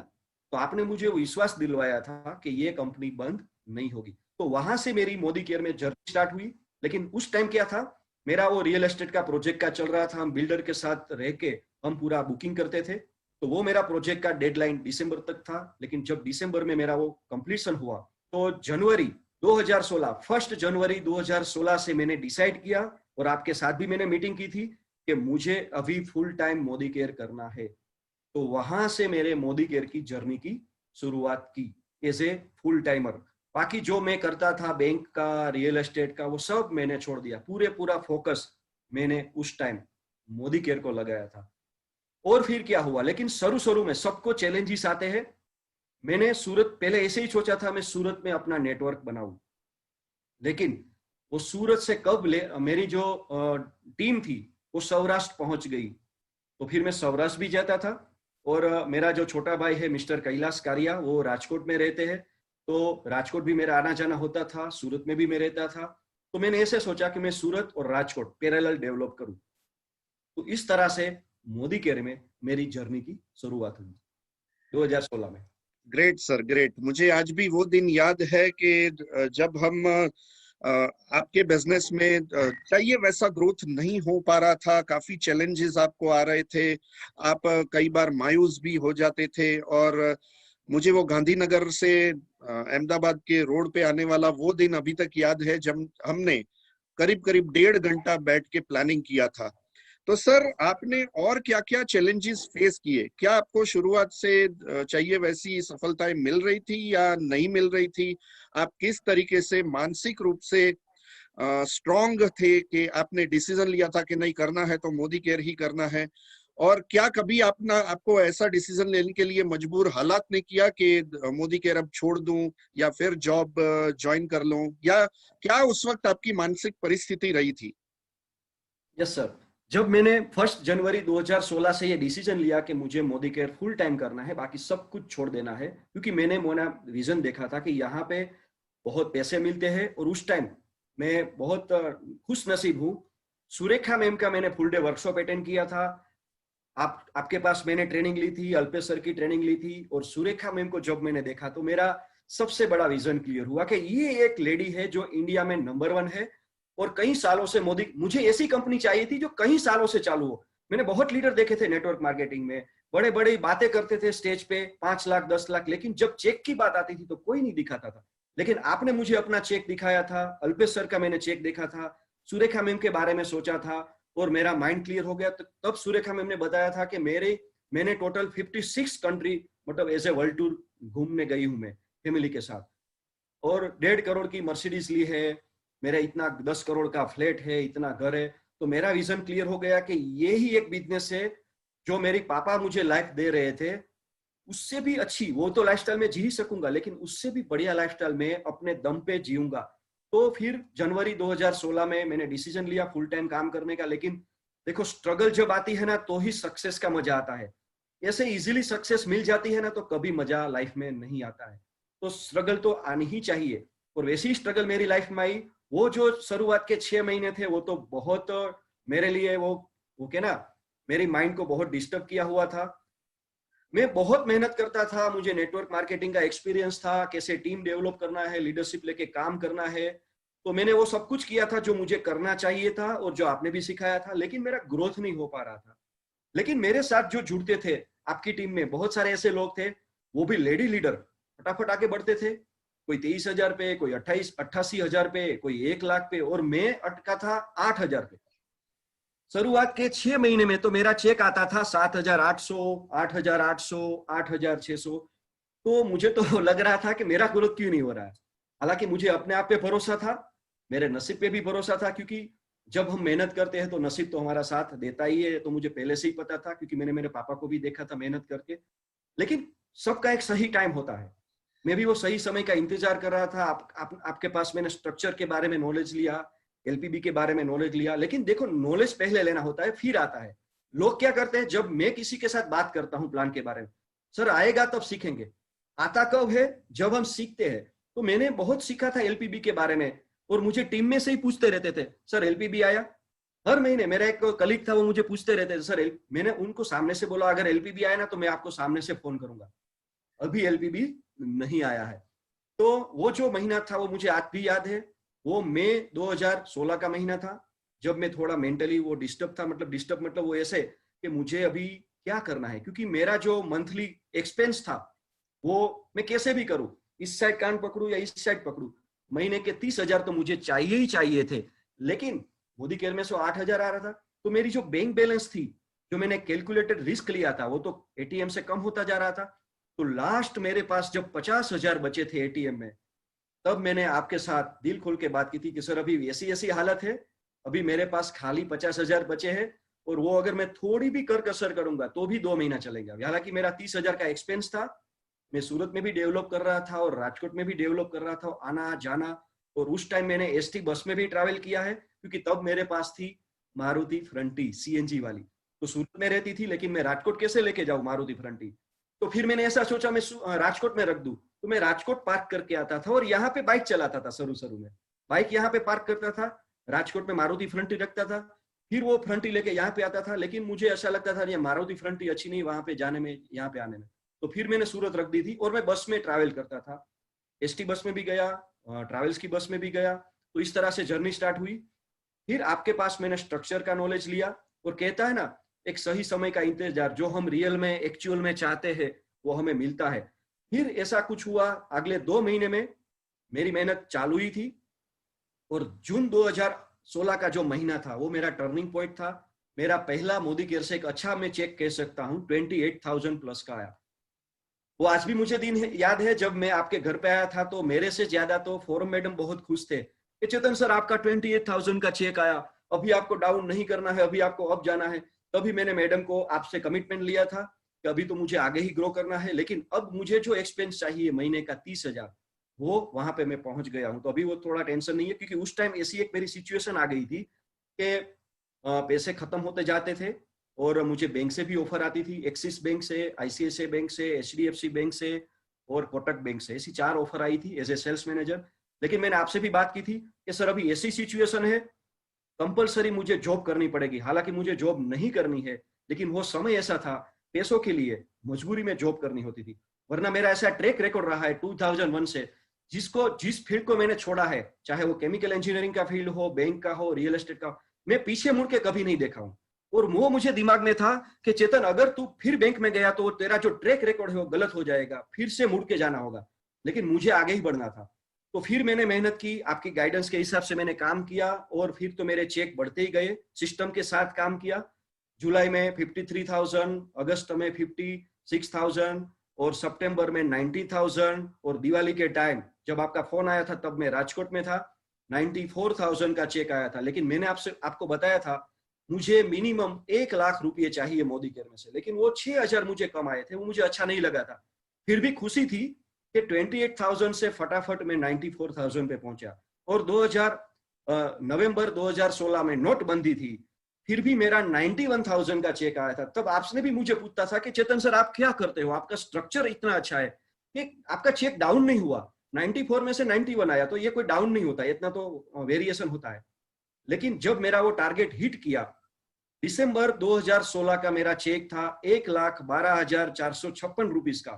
तो आपने मुझे विश्वास दिलवाया था कि ये कंपनी बंद नहीं होगी। तो वहां से मेरी मोदी केयर में जर्नी स्टार्ट हुई। लेकिन उस टाइम क्या था, मेरा वो रियल एस्टेट का प्रोजेक्ट का चल रहा था, हम बिल्डर के साथ रह के हम पूरा बुकिंग करते थे, तो वो मेरा प्रोजेक्ट का डेडलाइन दिसंबर तक था। लेकिन जब दिसंबर में मेरा वो कंप्लीशन हुआ तो जनवरी 2016, 1 जनवरी 2016 से मैंने डिसाइड किया, और आपके साथ भी मैंने मीटिंग की थी, कि मुझे अभी फुल टाइम मोदी केयर करना है। तो वहां से मेरे मोदी केयर की जर्नी की शुरुआत की एज ए फुल टाइमर। बाकी जो मैं करता था बैंक का, रियल एस्टेट का, वो सब मैंने छोड़ दिया। पूरा फोकस मैंने उस टाइम मोदी केयर को लगाया था। और फिर क्या हुआ, लेकिन शुरू में सबको चैलेंजेस आते हैं। मैंने सूरत पहले ऐसे ही सोचा था मैं सूरत में अपना नेटवर्क बनाऊं, लेकिन वो सूरत से कब मेरी जो टीम थी वो सौराष्ट्र पहुंच गई, तो फिर मैं सौराष्ट्र भी जाता था। और मेरा जो छोटा भाई है मिस्टर कैलाश कारिया, वो राजकोट में रहते हैं, तो राजकोट भी मेरा आना जाना होता था, सूरत में भी मैं रहता था। तो मैंने ऐसे सोचा कि मैं सूरत और राजकोट पैरेलल डेवलप करूं। तो इस तरह से मोदी केयर में मेरी जर्नी की शुरुआत हुई 2016 में। Great sir, great. मुझे आज भी वो दिन याद है कि जब हम आपके बिजनेस में चाहिए वैसा ग्रोथ नहीं हो पा रहा था, काफी चैलेंजेस आपको आ रहे थे, आप कई बार मायूस भी हो जाते थे। और मुझे वो गांधीनगर से अहमदाबाद के रोड पे आने वाला वो दिन अभी तक याद है, जब हमने करीब 1.5 घंटा बैठ के प्लानिंग किया था। तो सर आपने और क्या क्या चैलेंजेस फेस किए? क्या आपको शुरुआत से चाहिए वैसी सफलताएं मिल रही थी या नहीं मिल रही थी? आप किस तरीके से मानसिक रूप से स्ट्रांग थे कि आपने डिसीजन लिया था कि नहीं, करना है तो मोदी केयर ही करना है? और क्या कभी आपको ऐसा डिसीजन लेने के लिए मजबूर हालात ने किया कि मोदी केयर अब छोड़ दूं या फिर जॉब ज्वाइन कर लूं, या क्या उस वक्त आपकी मानसिक परिस्थिति रही थी? यस सर, जब मैंने 1 जनवरी 2016 से ये डिसीजन लिया कि मुझे मोदी केयर फुल टाइम करना है, बाकी सब कुछ छोड़ देना है, क्योंकि मैंने मोना विजन देखा था कि यहाँ पे बहुत पैसे मिलते हैं, और उस टाइम मैं बहुत खुश नसीब हूँ। सुरेखा मैम का मैंने फुल डे वर्कशॉप अटेंड किया था, आपके पास मैंने ट्रेनिंग ली थी, अल्पेश सर की ट्रेनिंग ली थी, और सुरेखा मैम को जब मैंने देखा तो मेरा सबसे बड़ा विजन क्लियर हुआ कि ये एक लेडी है जो इंडिया में नंबर 1 है, और कई सालों से मुझे ऐसी कंपनी चाहिए थी जो कई सालों से चालू हो। मैंने बहुत लीडर देखे थे नेटवर्क मार्केटिंग में, बड़े बड़े बातें करते थे स्टेज पे, 5 लाख 10 लाख, लेकिन जब चेक की बात आती थी तो कोई नहीं दिखाता था। लेकिन आपने मुझे अपना चेक दिखाया था, अल्पेश सर का मैंने चेक देखा था, सुरेखा मैम के बारे में सोचा था, और मेरा माइंड क्लियर हो गया। तब सुरेखा मैम ने बताया था कि मैंने टोटल 56 कंट्री मतलब एज ए वर्ल्ड टूर घूमने गई हूं मैं फैमिली के साथ, और 1.5 करोड़ की मर्सिडीज ली है, मेरा इतना 10 करोड़ का फ्लैट है, इतना घर है। तो मेरा विजन क्लियर हो गया कि ये ही एक बिजनेस है जो मेरे पापा मुझे लाइफ दे रहे थे, उससे भी अच्छी, वो तो लाइफस्टाइल में जी ही सकूंगा, लेकिन उससे भी बढ़िया लाइफस्टाइल में अपने दम पे जीऊंगा। तो फिर जनवरी 2016 में मैंने डिसीजन लिया फुल टाइम काम करने का। लेकिन देखो, स्ट्रगल जब आती है ना तो ही सक्सेस का मजा आता है। ऐसे इजीली सक्सेस मिल जाती है ना तो कभी मजा लाइफ में नहीं आता है। तो स्ट्रगल तो आनी ही चाहिए, और वैसी स्ट्रगल मेरी लाइफ में आई, वो जो शुरुआत के 6 महीने थे वो तो बहुत मेरे लिए वो के ना मेरी माइंड को बहुत डिस्टर्ब किया हुआ था। मैं बहुत मेहनत करता था, मुझे नेटवर्क मार्केटिंग का एक्सपीरियंस था, कैसे टीम डेवलप करना है, लीडरशिप लेके काम करना है, तो मैंने वो सब कुछ किया था जो मुझे करना चाहिए था और जो आपने भी सिखाया था, लेकिन मेरा ग्रोथ नहीं हो पा रहा था। लेकिन मेरे साथ जो जुड़ते थे आपकी टीम में बहुत सारे ऐसे लोग थे, वो भी लेडी लीडर, फटाफट आगे बढ़ते थे। कोई 23,000 पे, कोई 88,000 पे, कोई 1 लाख पे, और मैं अटका था 8,000 पे। शुरुआत के 6 महीने में तो मेरा चेक आता था 7,800, 8,800, 8,600। तो मुझे तो लग रहा था कि मेरा ग्रोथ क्यों नहीं हो रहा है। हालांकि मुझे अपने आप पे भरोसा था, मेरे नसीब पे भी भरोसा था, क्योंकि जब हम मेहनत करते हैं तो नसीब तो हमारा साथ देता ही है। तो मुझे पहले से ही पता था, क्योंकि मैंने मेरे पापा को भी देखा था मेहनत करके। लेकिन सबका एक सही टाइम होता है, मैं भी वो सही समय का इंतजार कर रहा था। आपके पास मैंने स्ट्रक्चर के बारे में नॉलेज लिया, एलपीबी के बारे में नॉलेज लिया, लेकिन देखो नॉलेज पहले लेना होता है फिर आता है। लोग क्या करते हैं, जब मैं किसी के साथ बात करता हूँ प्लान के बारे में, सर आएगा तब सीखेंगे। आता कब है, जब हम सीखते हैं। तो मैंने बहुत सीखा था एलपीबी के बारे में, और मुझे टीम में से ही पूछते रहते थे, सर एलपीबी आया? हर महीने मेरा एक कलीग था, वो मुझे पूछते रहते थे सर मैंने उनको सामने से बोला अगर एलपीबी आया ना तो मैं आपको सामने से फोन करूंगा। अभी एलपीबी नहीं आया है। तो वो जो महीना था वो मुझे आज भी याद है, वो मई 2016 का महीना था, जब मैं थोड़ा मेंटली वो डिस्टर्ब था। मतलब वो ऐसे कि मुझे अभी क्या करना है, क्योंकि मेरा जो मंथली एक्सपेंस था वो मैं कैसे भी करूं, इस साइड कान पकड़ू या इस साइड पकड़ू, महीने के 30,000 तो मुझे चाहिए ही चाहिए थे। लेकिन मोदी केयर में से 8,000 आ रहा था। तो मेरी जो बैंक बैलेंस थी, जो मैंने कैलकुलेटेड रिस्क लिया था, वो तो एटीएम से कम होता जा रहा था। तो लास्ट मेरे पास जब 50,000 बचे थे एटीएम में, तब मैंने आपके साथ दिल खोल के बात की थी कि सर अभी ऐसी ऐसी हालत है, अभी मेरे पास खाली 50,000 बचे हैं, और वो अगर मैं थोड़ी भी कर कसर करूंगा तो भी 2 महीना चलेगा। हालांकि मेरा 30,000 का एक्सपेंस था, मैं सूरत में भी डेवलप कर रहा था और राजकोट में भी डेवलप कर रहा था, आना जाना। और उस टाइम मैंने एसटी बस में भी ट्रैवल किया है, क्योंकि तब मेरे पास थी मारुति फ्रंटी सीएनजी वाली। तो सूरत में रहती थी, लेकिन मैं राजकोट कैसे लेके जाऊं मारुति फ्रंटी। तो फिर मैंने ऐसा सोचा मैं राजकोट में रख दूं। तो मैं राजकोट पार्क करके आता था और यहाँ पे बाइक चलाता था। शुरू में बाइक यहाँ पे पार्क करता था, राजकोट में मारुति फ्रंटी रखता था, फिर वो फ्रंटी लेके यहाँ पे आता था। लेकिन मुझे ऐसा लगता था ये मारुति फ्रंटी अच्छी नहीं वहां पे जाने में, यहाँ पे आने में। तो फिर मैंने सूरत रख दी थी और मैं बस में ट्रैवल करता था, एसटी बस में भी गया, ट्रैवल्स की बस में भी गया। तो इस तरह से जर्नी स्टार्ट हुई। फिर आपके पास मैंने स्ट्रक्चर का नॉलेज लिया, और कहता है ना एक सही समय का इंतजार, जो हम रियल में एक्चुअल में चाहते हैं वो हमें मिलता है। फिर ऐसा कुछ हुआ, अगले 2 महीने में मेरी मेहनत चालू ही थी, और जून 2016 का जो महीना था वो मेरा टर्निंग पॉइंट था। मेरा पहला मोदी केयर से एक अच्छा मैं चेक कह सकता हूँ 28,000 प्लस का आया। वो आज भी मुझे दिन याद है, जब मैं आपके घर पे आया था तो मेरे से ज्यादा तो फोरम मैडम बहुत खुश थे कि चेतन सर आपका 28,000 का चेक आया, अभी आपको डाउन नहीं करना है, अभी आपको अप जाना है। तभी मैंने मैडम को आपसे कमिटमेंट लिया था कि अभी तो मुझे आगे ही ग्रो करना है, लेकिन अब मुझे जो एक्सपेंस चाहिए महीने का 30,000, वो वहां पे मैं पहुंच गया हूं। तो अभी वो थोड़ा टेंशन नहीं है, क्योंकि उस टाइम ऐसी एक मेरी सिचुएशन आ गई थी कि पैसे खत्म होते जाते थे और मुझे बैंक से भी ऑफर आती थी, एक्सिस बैंक से, आईसीआईसीआई बैंक से, एचडीएफसी बैंक से और कोटक बैंक से। ऐसी 4 ऑफर आई थी एज ए सेल्स मैनेजर। लेकिन मैंने आपसे भी बात की थी कि सर अभी ऐसी सिचुएशन है, कंपलसरी मुझे जॉब करनी पड़ेगी। हालांकि मुझे जॉब नहीं करनी है, लेकिन वो समय ऐसा था, पैसों के लिए मजबूरी में जॉब करनी होती थी। वरना मेरा ऐसा ट्रैक रिकॉर्ड रहा है 2001 से, जिस फील्ड को मैंने छोड़ा है, चाहे वो केमिकल इंजीनियरिंग का फील्ड हो, बैंक का हो, रियल एस्टेट का, मैं पीछे मुड़ के कभी नहीं देखा हूं। और वो मुझे दिमाग में था कि चेतन अगर तू फिर बैंक में गया तो तेरा जो ट्रैक रिकॉर्ड है वो गलत हो जाएगा, फिर से मुड़ के जाना होगा। लेकिन मुझे आगे ही बढ़ना था। तो फिर मैंने मेहनत की, आपकी गाइडेंस के हिसाब से मैंने काम किया, और फिर तो मेरे चेक बढ़ते ही गए। सिस्टम के साथ काम किया। जुलाई में 53,000, अगस्त में 56,000 और सितंबर में 90,000, और दिवाली के टाइम जब आपका फोन आया था तब मैं राजकोट में था, 94,000 का चेक आया था। लेकिन मैंने आपको बताया था मुझे मिनिमम 1 लाख रुपए चाहिए मोदी केयर में से, लेकिन वो 6,000 मुझे कम आए थे, वो मुझे अच्छा नहीं लगा था। फिर भी खुशी थी कि 28,000 से फटाफट में 94,000 पे पहुंचा। और नवंबर 2016 में नोटबंदी थी, फिर भी मेरा 91,000 का चेक आया था। तब आपने भी मुझे पूछता था कि चेतन सर आप क्या करते हो, आपका स्ट्रक्चर इतना अच्छा है कि आपका चेक डाउन नहीं हुआ। 94 में से 91 आया, तो ये कोई डाउन नहीं होता, इतना तो वेरिएशन होता है। लेकिन जब मेरा वो टारगेट हिट किया, दिसंबर 2016 का मेरा चेक था 1,12,456 रुपीज का,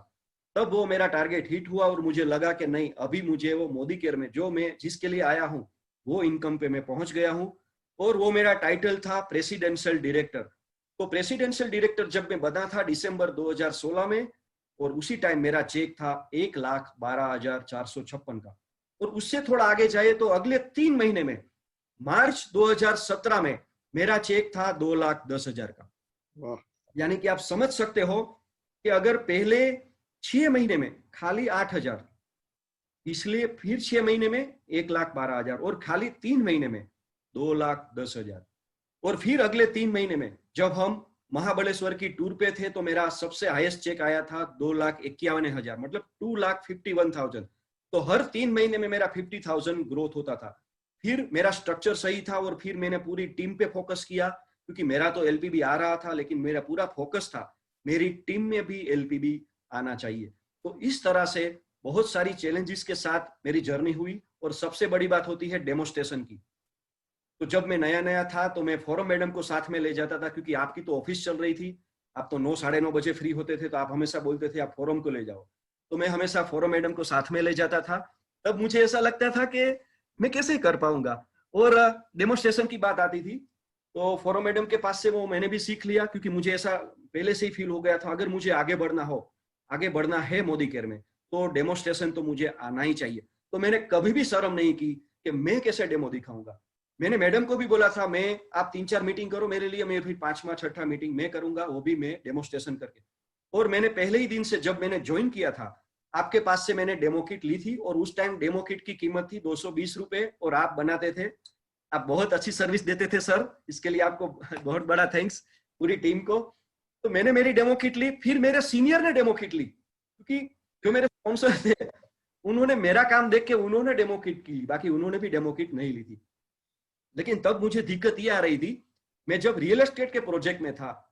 तब वो मेरा टारगेट हिट हुआ और मुझे लगा कि नहीं, अभी मुझे वो मोदी केयर में जो मैं जिसके लिए आया हूँ वो इनकम पे मैं पहुंच गया हूँ। और वो मेरा टाइटल था प्रेसिडेंशियल डायरेक्टर। तो प्रेसिडेंशियल डायरेक्टर जब मैं बना था दिसंबर 2016 में, और उसी टाइम मेरा चेक था 1,12,456 का। और उससे थोड़ा आगे जाए तो अगले 3 महीने में मार्च 2017 में मेरा चेक था 2,10,000 का। वाह। यानी कि आप समझ सकते हो कि अगर पहले 6 महीने में खाली 8,000, इसलिए फिर 6 महीने में 1,12,000, और खाली 3 महीने में 2,10,000, और फिर अगले 3 महीने में जब हम महाबलेश्वर की टूर पे थे तो मेरा सबसे हाईएस्ट चेक आया था 2,51,000, मतलब 2,51,000। तो हर 3 महीने में मेरा 50,000 ग्रोथ होता था। फिर मेरा स्ट्रक्चर सही था और फिर मैंने पूरी टीम पे फोकस किया, क्योंकि मेरा तो एलपीबी आ रहा था, लेकिन मेरा पूरा फोकस था मेरी टीम में भी एलपीबी आना चाहिए। तो इस तरह से बहुत सारी चैलेंजेस के साथ मेरी जर्नी हुई। और सबसे बड़ी बात होती है डेमोस्ट्रेशन की। तो जब मैं नया नया था तो मैं फोरम मैडम को साथ में ले जाता था, क्योंकि आपकी तो ऑफिस चल रही थी, आप तो 9 साढ़े 9 बजे फ्री होते थे, तो आप हमेशा बोलते थे आप फोरम को ले जाओ। तो मैं हमेशा फोरम मैडम को साथ में ले जाता था। तब मुझे ऐसा लगता था कि मैं कैसे कर पाऊंगा, और डेमोस्ट्रेशन की बात आती थी तो फोरम मैडम के पास से वो मैंने भी सीख लिया, क्योंकि मुझे ऐसा पहले से ही फील हो गया था अगर मुझे आगे बढ़ना है मोदी केयर में, तो डेमोस्ट्रेशन तो मुझे आना ही चाहिए। तो मैंने कभी भी शर्म नहीं की कि मैं कैसे डेमो दिखाऊंगा। मैंने मैडम को भी बोला था, मैं आप 3-4 मीटिंग करो मेरे लिए, मैं फिर 5वां 6ठा मीटिंग मैं करूंगा, वो भी मैं डेमोस्ट्रेशन करके। और मैंने पहले ही दिन से जब मैंने ज्वाइन किया था आपके पास से मैंने डेमो किट ली थी, और उस टाइम डेमो किट की कीमत थी 220 रुपए, और आप बनाते थे, आप बहुत अच्छी सर्विस देते थे सर, इसके लिए आपको बहुत बड़ा थैंक्स पूरी टीम को। तो मैंने मेरी डेमो किट ली, फिर मेरे सीनियर ने डेमो किट ली, क्योंकि जो मेरे स्पॉन्सर थे उन्होंने मेरा काम देख के उन्होंने डेमो किट की, बाकी उन्होंने भी डेमो किट नहीं ली थी। लेकिन तब मुझे दिक्कत ये आ रही थी, मैं जब रियल एस्टेट के प्रोजेक्ट में था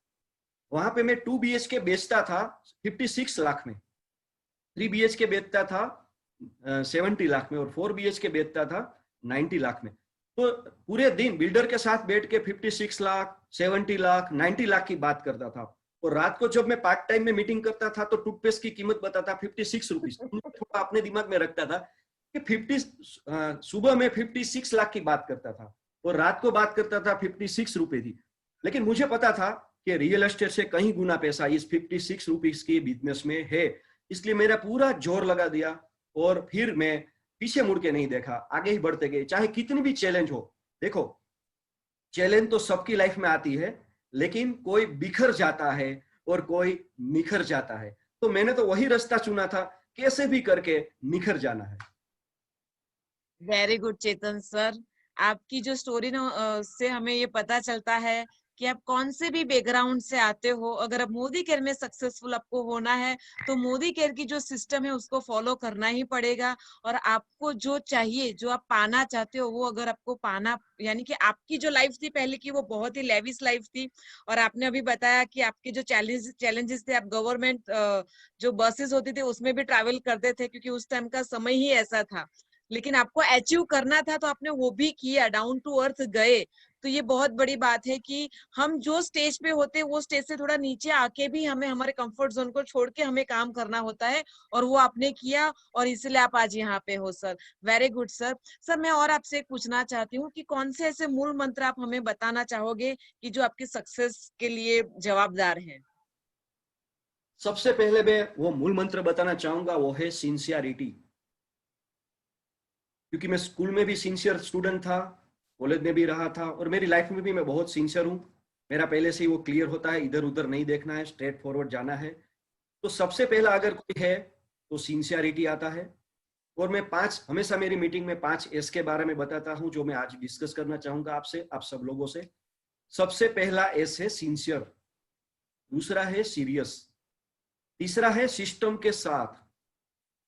वहां पे मैं 2 BHK बेचता था 56 लाख में, 3 BHK बेचता था 70 लाख में, और 4 BHK बेचता था 90 लाख में। तो पूरे दिन बिल्डर के साथ बैठ के 56 लाख, 70 लाख, 90 लाख की बात करता था। और रात को जब मैं पार्ट टाइम में मीटिंग करता था तो टूथपेस्ट की कीमत बताता 56 रुपीज। थोड़ा अपने दिमाग में रखता था कि सुबह में 56 लाख की बात करता था और रात को बात करता था 56 रुपए थी। लेकिन मुझे पता था कि रियल एस्टेट से कहीं गुना पैसा इस 56 रुपीज की बिजनेस में है, इसलिए मेरा पूरा जोर लगा दिया और फिर मैं पीछे मुड़ के नहीं देखा, आगे ही बढ़ते गए, चाहे कितनी भी चैलेंज हो। देखो, चैलेंज तो सबकी लाइफ में आती है, लेकिन कोई बिखर जाता है और कोई निखर जाता है। तो मैंने तो वही रास्ता चुना था, कैसे भी करके निखर जाना है। वेरी गुड चेतन सर, आपकी जो स्टोरी ना से हमें ये पता चलता है कि आप कौन से भी बैकग्राउंड से आते हो, अगर आप मोदी केयर में सक्सेसफुल आपको होना है तो मोदी केयर की जो सिस्टम है उसको फॉलो करना ही पड़ेगा। और आपको जो चाहिए, जो आप पाना चाहते हो, वो अगर आपको पाना, यानी कि आपकी जो लाइफ थी पहले की वो बहुत ही लेविश लाइफ थी। और आपने अभी बताया कि आपके जो चैलेंजेस थे, आप गवर्नमेंट जो बसेस होती थी उसमें भी ट्रैवल करते थे क्योंकि उस टाइम का समय ही ऐसा था, लेकिन आपको अचीव करना था तो आपने वो भी किया, डाउन टू अर्थ गए। तो ये बहुत बड़ी बात है कि हम जो स्टेज पे होते हैं वो स्टेज से थोड़ा नीचे आके भी हमें हमारे कंफर्ट जोन को छोड़ के हमें काम करना होता है, और वो आपने किया और इसलिए आप आज यहाँ पे हो sir. Very good sir. Sir मैं और आपसे पूछना चाहती हूँ कि कौन से ऐसे मूल मंत्र आप हमें बताना चाहोगे कि जो आपकी सक्सेस के लिए जवाबदार हैं? सबसे पहले मैं वो मूल मंत्र बताना चाहूंगा, वो है सिंसियरिटी। क्योंकि मैं स्कूल में भी सिंसियर स्टूडेंट था, कॉलेज में भी रहा था, और मेरी लाइफ में भी मैं बहुत सिंसियर हूँ। मेरा पहले से ही वो क्लियर होता है, इधर उधर नहीं देखना है, स्ट्रेट फॉरवर्ड जाना है। तो सबसे पहला अगर कोई है तो सिंसियरिटी आता है। और मैं हमेशा मेरी मीटिंग में 5 S के बारे में बताता हूँ, जो मैं आज डिस्कस करना चाहूंगा आपसे, आप सब लोगों से। सबसे पहला S है सिंसियर, दूसरा है सीरियस, तीसरा है सिस्टम के साथ,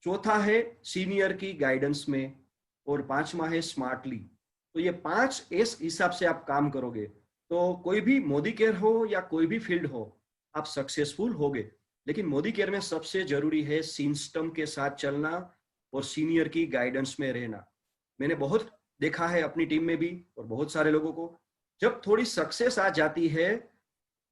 चौथा है सीनियर की गाइडेंस में, और 5वां है स्मार्टली। तो ये 5 S हिसाब से आप काम करोगे तो कोई भी मोदी केयर हो या कोई भी फील्ड हो, आप सक्सेसफुल होगे। लेकिन मोदी केयर में सबसे जरूरी है सिस्टम के साथ चलना, और सीनियर की गाइडेंस में रहना। मैंने बहुत देखा है अपनी टीम में भी और बहुत सारे लोगों को, जब थोड़ी सक्सेस आ जाती है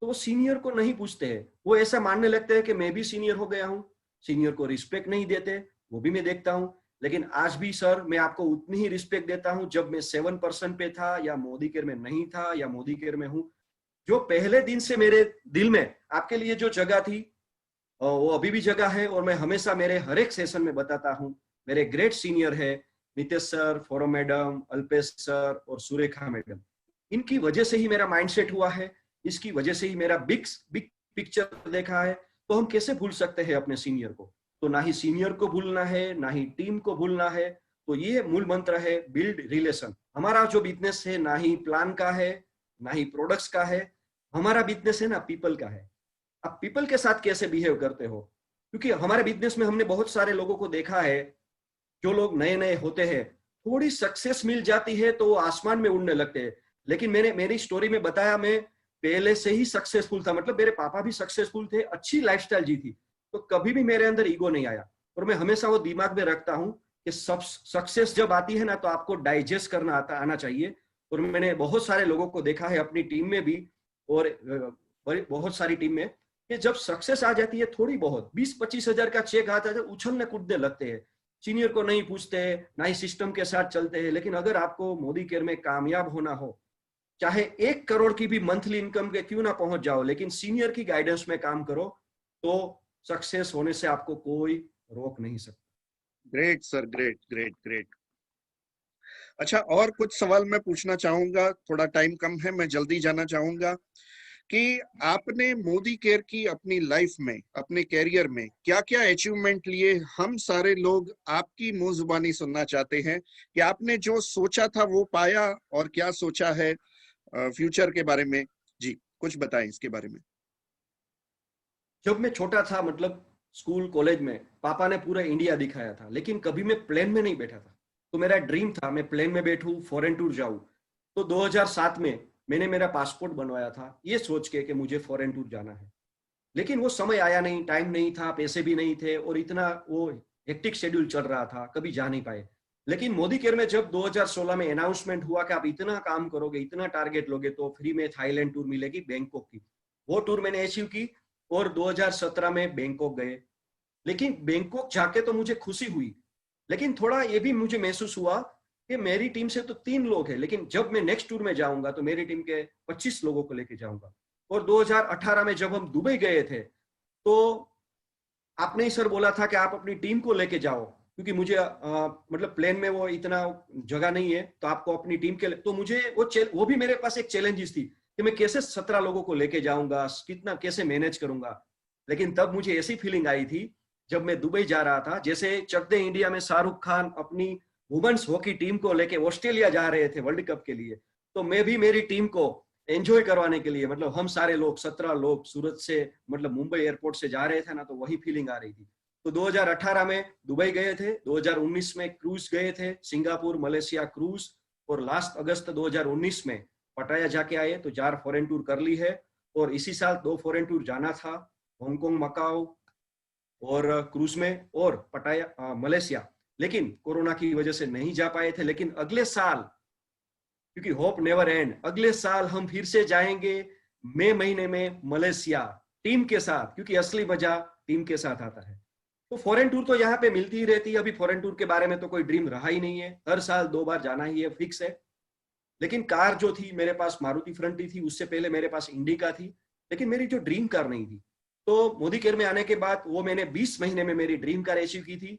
तो वो सीनियर को नहीं पूछते हैं, वो ऐसा मानने लगते हैं कि मैं भी सीनियर हो गया हूँ, सीनियर को रिस्पेक्ट नहीं देते, वो भी मैं देखता हूँ। लेकिन आज भी सर मैं आपको उतनी ही रिस्पेक्ट देता हूँ जब मैं 7% पे था या मोदी केयर में नहीं था या मोदी केयर में हूँ। जो पहले दिन से मेरे दिल में आपके लिए जो जगह थी वो अभी भी जगह है, और मैं हमेशा मेरे हर एक सेशन में बताता हूँ मेरे ग्रेट सीनियर है Nitesh sir, forum madam, Alpesh sir और सुरेखा मैडम। इनकी वजह से ही मेरा माइंडसेट हुआ है, इसकी वजह से ही मेरा बिग पिक्चर देखा है। तो हम कैसे भूल सकते हैं अपने सीनियर को? तो ना ही सीनियर को भूलना है, ना ही टीम को भूलना है। तो ये मूल मंत्र है, बिल्ड रिलेशन। हमारा जो बिजनेस है ना ही प्लान का है, ना ही प्रोडक्ट्स का है, हमारा बिजनेस है ना पीपल का है। आप पीपल के साथ कैसे बिहेव करते हो? क्योंकि हमारे बिजनेस में हमने बहुत सारे लोगों को देखा है, जो लोग नए नए होते हैं, थोड़ी सक्सेस मिल जाती है तो वो आसमान में उड़ने लगते हैं। लेकिन मैंने मेरी स्टोरी में बताया, मैं पहले से ही सक्सेसफुल था, मतलब मेरे पापा भी सक्सेसफुल थे, अच्छी लाइफस्टाइल जी थी, तो कभी भी मेरे अंदर ईगो नहीं आया। और मैं हमेशा वो दिमाग में रखता हूँ कि सब सक्सेस जब आती है ना तो आपको डाइजेस्ट करना आना चाहिए। और मैंने बहुत सारे लोगों को देखा है अपनी टीम में भी और बहुत सारी टीम में कि जब सक्सेस आ जाती है थोड़ी बहुत 20-25 हजार का चेक आता है, उछलने कूदने लगते हैं, सीनियर को नहीं पूछते, ना ही सिस्टम के साथ चलते हैं। लेकिन अगर आपको मोदी केयर में कामयाब होना हो, चाहे 1 करोड़ की भी मंथली इनकम के क्यों ना पहुंच जाओ, लेकिन सीनियर की गाइडेंस में काम करो तो सक्सेस होने से आपको कोई रोक नहीं सकता। Great sir, great great great. अच्छा, और कुछ सवाल मैं पूछना चाहूंगा, थोड़ा टाइम कम है, मैं जल्दी जाना चाहूंगा कि आपने मोदी केयर की अपनी लाइफ में, अपने कैरियर में क्या क्या अचीवमेंट लिए, हम सारे लोग आपकी मुंह जुबानी सुनना चाहते हैं कि आपने जो सोचा था वो पाया और क्या सोचा है फ्यूचर के बारे में। जी कुछ बताएं इसके बारे में। जब मैं छोटा था, मतलब स्कूल कॉलेज में, पापा ने पूरा इंडिया दिखाया था, लेकिन कभी मैं प्लेन में नहीं बैठा था। तो मेरा ड्रीम था मैं प्लेन में बैठूं, फॉरेन टूर जाऊं। तो 2007 में मैंने मेरा पासपोर्ट बनवाया था, ये सोच के कि मुझे फॉरेन टूर जाना है। लेकिन वो समय आया नहीं, टाइम नहीं था, पैसे भी नहीं थे, और इतना वो हेक्टिक शेड्यूल चल रहा था, कभी जा नहीं पाए। लेकिन मोदी केयर में जब 2016 में अनाउंसमेंट हुआ कि आप इतना काम करोगे, इतना टारगेट लोगे तो फ्री में थाईलैंड टूर मिलेगी, बैंकॉक की, वो टूर मैंने अचीव की और 2017 में बैंकॉक गए। लेकिन बैंकॉक जाके तो मुझे खुशी हुई, लेकिन थोड़ा ये भी मुझे महसूस हुआ कि मेरी टीम से तो 3 लोग हैं, लेकिन जब मैं नेक्स्ट टूर में जाऊंगा तो मेरी टीम के 25 लोगों को लेके जाऊंगा। और 2018 में जब हम दुबई गए थे तो आपने ही सर बोला था कि आप अपनी टीम को लेके जाओ, क्योंकि मुझे मतलब प्लेन में वो इतना जगह नहीं है, तो आपको अपनी टीम के तो मुझे वो भी मेरे पास एक चैलेंजेस थी कि मैं कैसे 17 लोगों को लेके जाऊंगा, कितना कैसे मैनेज करूंगा। लेकिन तब मुझे ऐसी फीलिंग आई थी जब मैं दुबई जा रहा था, जैसे चक दे इंडिया में शाहरुख खान अपनी वुमेन्स हॉकी टीम को लेके ऑस्ट्रेलिया जा रहे थे वर्ल्ड कप के लिए, तो मैं भी मेरी टीम को एंजॉय करवाने के लिए, मतलब हम सारे लोग 17 लोग सूरत से, मतलब मुंबई एयरपोर्ट से जा रहे थे ना, तो वही फीलिंग आ रही थी। तो 2018 में दुबई गए थे, 2019 में क्रूज गए थे, सिंगापुर मलेशिया क्रूज, और लास्ट अगस्त 2019 में पटाया जाके आए, तो 4 फॉरेन टूर कर ली है। और इसी साल 2 फॉरेन टूर जाना था, हांगकांग, मकाओ और क्रूज में, और पटाया मलेशिया, लेकिन कोरोना की वजह से नहीं जा पाए थे। लेकिन अगले साल, क्योंकि होप नेवर एंड, अगले साल हम फिर से जाएंगे मई महीने में मलेशिया टीम के साथ, क्योंकि असली मजा टीम के साथ आता है। तो फॉरेन टूर तो यहाँ पे मिलती ही रहती है। अभी फॉरेन टूर के बारे में तो कोई ड्रीम रहा ही नहीं है, हर साल 2 बार जाना ही है, फिक्स है। लेकिन कार जो थी मेरे पास, मारुति फ्रंटी थी, उससे पहले मेरे पास इंडिका थी, लेकिन मेरी जो ड्रीम कार नहीं थी। तो मोदी केयर में आने के बाद वो मैंने 20 महीने में मेरी ड्रीम कार अचीव की थी।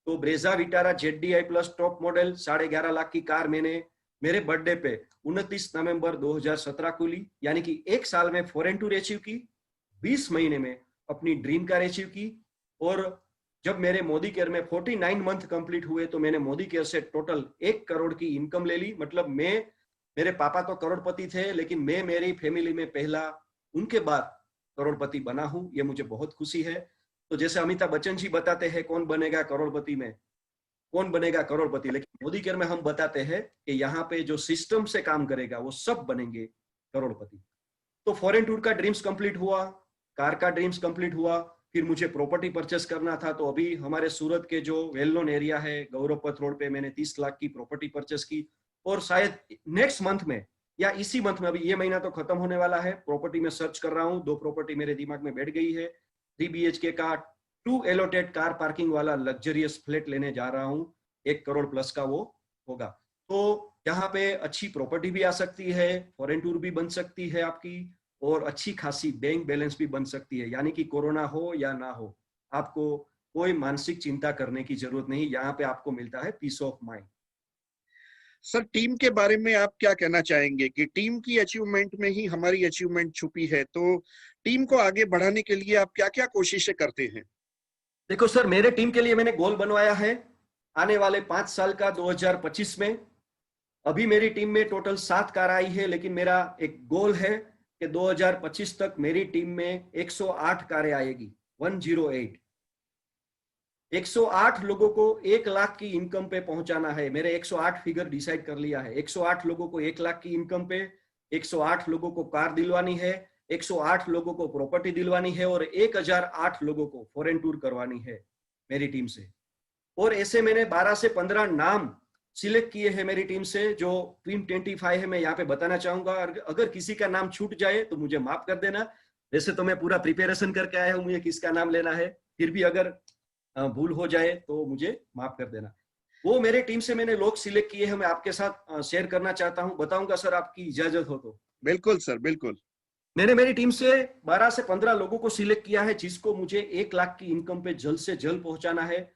तो Brezza Vitara ZDI plus top model 11.5 lakh की कार मैंने मेरे बर्थडे पे 29 नवंबर 2017 को ली, यानी कि 1 साल में फॉरेन टूर अचीव की, 20 महीने में अपनी ड्रीम कार अचीव की। और जब मेरे मोदी केयर में 49 मंथ कंप्लीट हुए तो मैंने मोदी केयर से टोटल 1 करोड़ की इनकम ले ली। मतलब मेरे पापा तो करोड़पति थे, लेकिन मैं मेरी फैमिली में पहला उनके बाद करोड़पति बना हूं, ये मुझे बहुत खुशी है। तो जैसे अमिताभ बच्चन जी बताते हैं कौन बनेगा करोड़पति में, कौन बनेगा करोड़पति, लेकिन मोदी केयर में हम बताते हैं कि यहाँ पे जो सिस्टम से काम करेगा वो सब बनेंगे करोड़पति। तो फॉरेन टूर का ड्रीम्स कंप्लीट हुआ, कार का ड्रीम्स कंप्लीट हुआ, फिर मुझे प्रॉपर्टी परचेस करना था, तो अभी हमारे सूरत के जो वेल नोन एरिया है गौरव पथ रोड पे मैंने 30 लाख की प्रॉपर्टी परचेस की, और शायद नेक्स्ट मंथ में या इसी मंथ में, अभी ये महीना तो खत्म होने वाला है, प्रॉपर्टी में सर्च कर रहा हूँ, 2 प्रॉपर्टी मेरे दिमाग में बैठ गई है। 3 BHK का 2 एलोटेड कार पार्किंग वाला लग्जरियस फ्लैट लेने जा रहा हूँ, 1 करोड़ प्लस का वो होगा। तो यहाँ पे अच्छी प्रॉपर्टी भी आ सकती है, फॉरेन टूर भी बन सकती है आपकी, और अच्छी खासी बैंक बैलेंस भी बन सकती है। यानी कि कोरोना हो या ना हो, आपको कोई मानसिक चिंता करने की जरूरत नहीं, यहाँ पे आपको मिलता है peace of mind. Sir, team के बारे में आप क्या कहना चाहेंगे कि टीम की अचीवमेंट में ही हमारी अचीवमेंट छुपी है, तो टीम को आगे बढ़ाने के लिए आप क्या क्या कोशिशें करते हैं? देखो सर, मेरे टीम के लिए मैंने गोल बनवाया है आने वाले 5 साल का 2025 में। अभी मेरी टीम में टोटल 7 कार आई है, लेकिन मेरा एक गोल है कि 2025 तक मेरी टीम में 108 कारें आएगी। 108 108 लोगों को 1 लाख की इनकम पे पहुंचाना है। मेरे 108 फिगर डिसाइड कर लिया है। 108 लोगों को 1 लाख की इनकम पे, 108 लोगों को कार दिलवानी है, 108 लोगों को प्रॉपर्टी दिलवानी है, और 1008 लोगों को फॉरेन टूर करवानी है मेरी टीम से। और ऐसे मैंने 12 से 15 नाम सिलेक्ट किए हैं मेरी टीम से, जो टीम 25 है, मैं यहाँ पे बताना चाहूंगा। अगर किसी का नाम छूट जाए तो मुझे माफ कर देना। वैसे तो मैं पूरा प्रिपरेशन करके आया हूँ मुझे किसका नाम लेना है, फिर भी अगर भूल हो जाए तो मुझे माफ कर देना। वो मेरे टीम से मैंने लोग सिलेक्ट किए हैं, मैं आपके साथ शेयर करना चाहता हूँ। बताऊंगा सर, आपकी इजाजत हो तो? बिल्कुल सर, बिल्कुल। मैंने मेरी टीम से 12 से 15 लोगों को सिलेक्ट किया है, जिसको मुझे 1 लाख की इनकम पे जल्द से जल्द पहुंचाना है।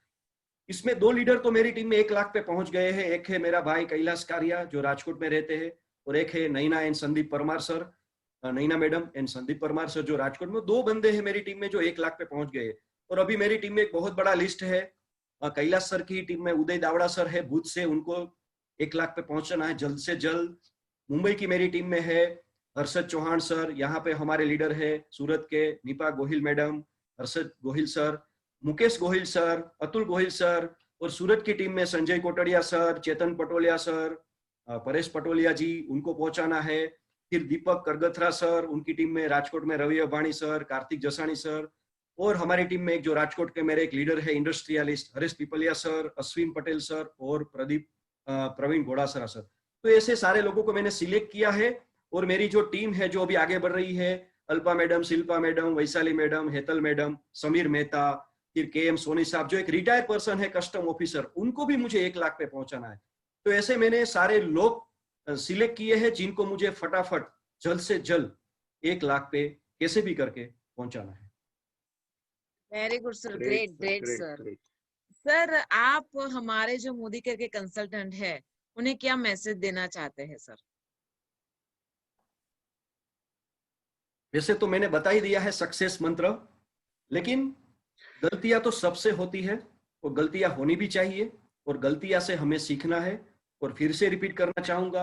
इसमें 2 लीडर तो मेरी टीम में 1 लाख पे पहुंच गए हैं। एक है मेरा भाई कैलाश कारिया, जो राजकोट में रहते हैं, और एक है Naina and Sandeep Parmar sir, Naina madam and Sandeep Parmar sir, जो राजकोट में। 2 बंदे हैं मेरी टीम में जो 1 लाख पे पहुंच गए। और अभी मेरी टीम में एक बहुत बड़ा लिस्ट है। कैलाश सर की टीम में उदय दावड़ा सर है भूज से, उनको 1 लाख पे पहुंचना है जल्द से जल्द। मुंबई की मेरी टीम में है हर्षद चौहान सर, यहाँ पे हमारे लीडर है सूरत के Nipah Gohil madam, Harshad Gohil sir, Mukesh Gohil sir, Atul Gohil sir. और सूरत की टीम में संजय कोटड़िया सर, चेतन पटोलिया सर, परेश पटोलिया जी, उनको पहुंचाना है। फिर दीपक करगथरा सर, उनकी टीम में राजकोट में रवि अबाणी सर, कार्तिक जसाणी सर। और हमारी टीम में एक जो राजकोट के मेरे एक लीडर है industrialist Harish Pipaliya sir, Ashwin Patel sir, और प्रवीण घोड़ासरा सर। तो ऐसे सारे लोगों को मैंने सिलेक्ट किया है। और मेरी जो टीम है जो अभी आगे बढ़ रही है, Alpa madam, Shilpa madam, Vaishali madam, Hetal madam, Sameer Mehta, फिर KM सोनी साहब, जो एक रिटायर्ड पर्सन है कस्टम ऑफिसर, उनको भी मुझे 1 लाख पे पहुंचाना है। तो ऐसे मैंने सारे लोग सिलेक्ट किए हैं जिनको मुझे फटाफट जल्द से जल्द 1 लाख पे कैसे भी करके पहुंचाना है। Very good sir, great great sir. Sir, आप हमारे जो मोदी केयर के कंसल्टेंट है, उन्हें क्या मैसेज देना चाहते हैं सर? वैसे तो मैंने बता ही दिया है सक्सेस मंत्र, लेकिन गलतियां तो सबसे होती है, और गलतियां होनी भी चाहिए, और गलतियां से हमें सीखना है। और फिर से रिपीट करना चाहूंगा,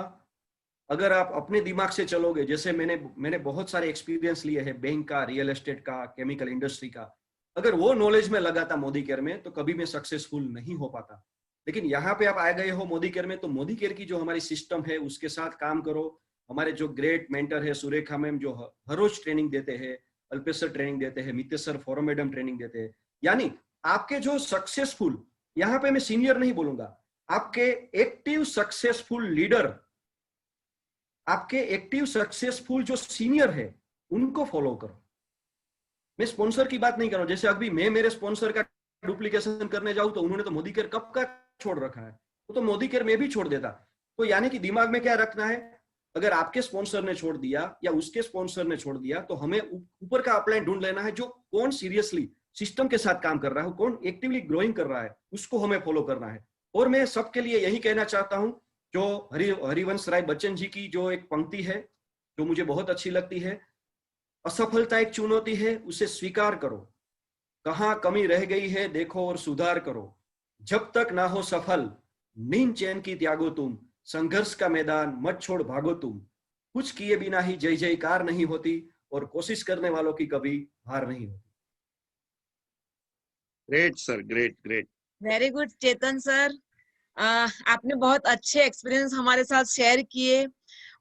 अगर आप अपने दिमाग से चलोगे, जैसे मैंने बहुत सारे एक्सपीरियंस लिए हैं, बैंक का, रियल एस्टेट का, केमिकल इंडस्ट्री का, अगर वो नॉलेज में लगाता मोदी केयर में, तो कभी मैं सक्सेसफुल नहीं हो पाता। लेकिन यहाँ पे आप आ गए हो मोदी केयर में, तो मोदी केयर की जो हमारी सिस्टम है उसके साथ काम करो। हमारे जो ग्रेट मेंटर है सुरेखा मैम, जो हर रोज ट्रेनिंग देते हैं, अल्पेश सर ट्रेनिंग देते हैं, Mitesh sir, forum madam training देते हैं। यानी आपके जो सक्सेसफुल, यहाँ पे मैं सीनियर नहीं बोलूंगा, आपके एक्टिव सक्सेसफुल लीडर, आपके एक्टिव सक्सेसफुल जो सीनियर है, उनको फॉलो करो। मैं स्पॉन्सर की बात नहीं कर रहा हूं। जैसे अभी मैं मेरे स्पॉन्सर का डुप्लीकेशन करने जाऊं, तो उन्होंने तो मोदी केयर कब का छोड़ रखा है, तो मोदी केयर में भी छोड़ देता। तो यानी कि दिमाग में क्या रखना है, अगर आपके स्पॉन्सर ने छोड़ दिया या उसके स्पॉन्सर ने छोड़ दिया, तो हमें ऊपर का अपलाइन ढूंढ लेना है, जो कौन सीरियसली सिस्टम के साथ काम कर रहा है, कौन एक्टिवली ग्रोइंग कर रहा है, उसको हमें फॉलो करना है। और मैं सबके लिए यही कहना चाहता हूं, जो हरिवंश राय बच्चन जी की जो एक पंक्ति है जो मुझे बहुत अच्छी लगती है, असफलता एक चुनौती है, उसे स्वीकार करो, कहां कमी रह गई है देखो और सुधार करो, जब तक ना हो सफल नींद चैन की त्यागो तुम, संघर्ष का मैदान मत छोड़ भागो तुम, कुछ किए बिना ही जय जयकार नहीं होती, और कोशिश करने वालों की कभी हार नहीं होती। Great sir, great great. Very good Chetan sir, आपने बहुत अच्छे एक्सपीरियंस हमारे साथ शेयर किए,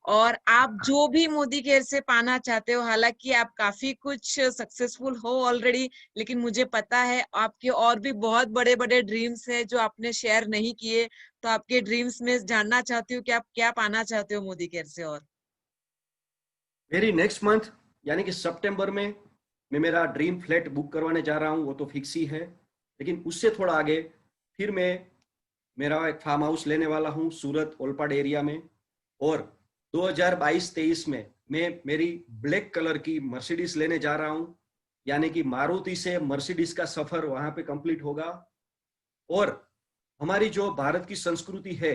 और आप जो भी मोदी केयर से पाना चाहते हो, हालांकि आप काफी कुछ सक्सेसफुल हो ऑलरेडी, लेकिन मुझे पता है आपके और भी बहुत बड़े बड़े ड्रीम्स है जो आपने शेयर नहीं किए। तो आपके ड्रीम्स में जानना चाहती हूँ कि आप क्या पाना चाहते हो मोदी केयर से। और मेरी नेक्स्ट मंथ यानी कि सितंबर में मैं मेरा ड्रीम फ्लैट बुक करवाने जा रहा हूँ, वो तो फिक्स ही है। लेकिन उससे थोड़ा आगे फिर मैं मेरा एक फार्म हाउस लेने वाला हूँ सूरत ओलपाड एरिया में। और 2022-23 में मैं मेरी ब्लैक कलर की मर्सिडीज लेने जा रहा हूँ, यानी कि मारुति से मर्सिडीज का सफर वहां पे कंप्लीट होगा। और हमारी जो भारत की संस्कृति है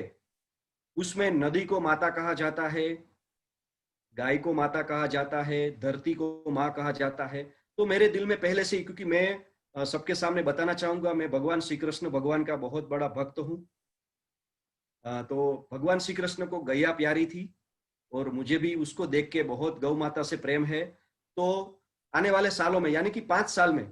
उसमें नदी को माता कहा जाता है, गाय को माता कहा जाता है, धरती को माँ कहा जाता है। तो मेरे दिल में पहले से ही, क्योंकि मैं सबके सामने बताना चाहूंगा मैं भगवान श्री कृष्ण भगवान का बहुत बड़ा भक्त हूँ। तो भगवान श्री कृष्ण को गैया प्यारी थी और मुझे भी उसको देख के बहुत गौ माता से प्रेम है। तो आने वाले सालों में यानी कि 5 साल में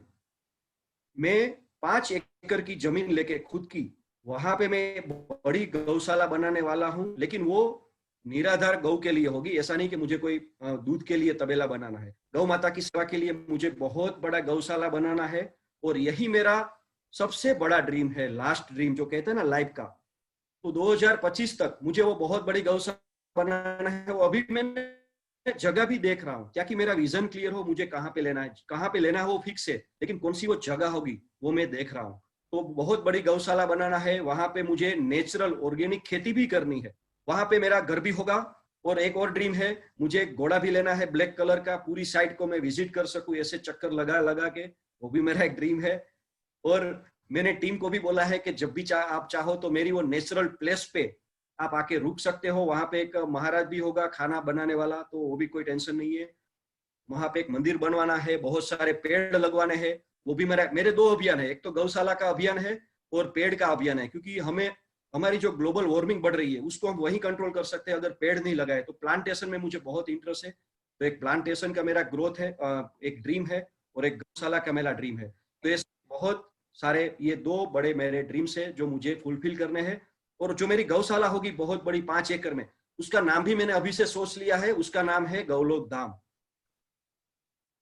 मैं 5 एकड़ की जमीन लेके खुद की वहां पे मैं बड़ी गौशाला बनाने वाला हूं। लेकिन वो निराधार गौ के लिए होगी, ऐसा नहीं कि मुझे कोई दूध के लिए तबेला बनाना है। गौ माता की सेवा के लिए मुझे बहुत बड़ा गौशाला बनाना है। और यही मेरा सबसे बड़ा ड्रीम है, लास्ट ड्रीम जो कहते हैं ना लाइफ का। तो 2025 तक मुझे वो बहुत बड़ी गौशाला बनाना है। वो अभी मैं जगह भी देख रहा हूँ, क्या कि मेरा विजन क्लियर हो, मुझे कहाँ पे लेना है, कहाँ पे लेना है वो फिक्स है, लेकिन कौन सी वो जगह होगी वो मैं देख रहा हूँ। तो बहुत बड़ी गौशाला बनाना है, वहां पे मुझे नेचुरल ऑर्गेनिक खेती भी करनी है, वहां पे मेरा घर भी होगा। और एक और ड्रीम है, मुझे एक घोड़ा भी लेना है ब्लैक कलर का, पूरी साइड को मैं विजिट कर सकूं ऐसे चक्कर लगा लगा के, वो भी मेरा एक ड्रीम है। और मैंने टीम को भी बोला है कि जब भी आप चाहो तो मेरी वो नेचुरल प्लेस पे आप आके रुक सकते हो। वहां पे एक महाराज भी होगा खाना बनाने वाला, तो वो भी कोई टेंशन नहीं है। वहां पे एक मंदिर बनवाना है, बहुत सारे पेड़ लगवाने हैं। वो भी मेरे 2 अभियान है, एक तो गौशाला का अभियान है और पेड़ का अभियान है। क्योंकि हमें हमारी जो ग्लोबल वार्मिंग बढ़ रही है उसको हम वही कंट्रोल कर सकते हैं अगर पेड़ नहीं लगाए। तो प्लांटेशन में मुझे बहुत इंटरेस्ट है। तो एक प्लांटेशन का मेरा ग्रोथ है, एक ड्रीम है, और एक गौशाला का मेरा ड्रीम है। तो ये बहुत सारे, ये 2 बड़े मेरे ड्रीम्स है जो मुझे फुलफिल करने हैं। और जो मेरी गौशाला होगी बहुत बड़ी 5 एकड़ में, उसका नाम भी मैंने अभी से सोच लिया है, उसका नाम है गौलोक धाम।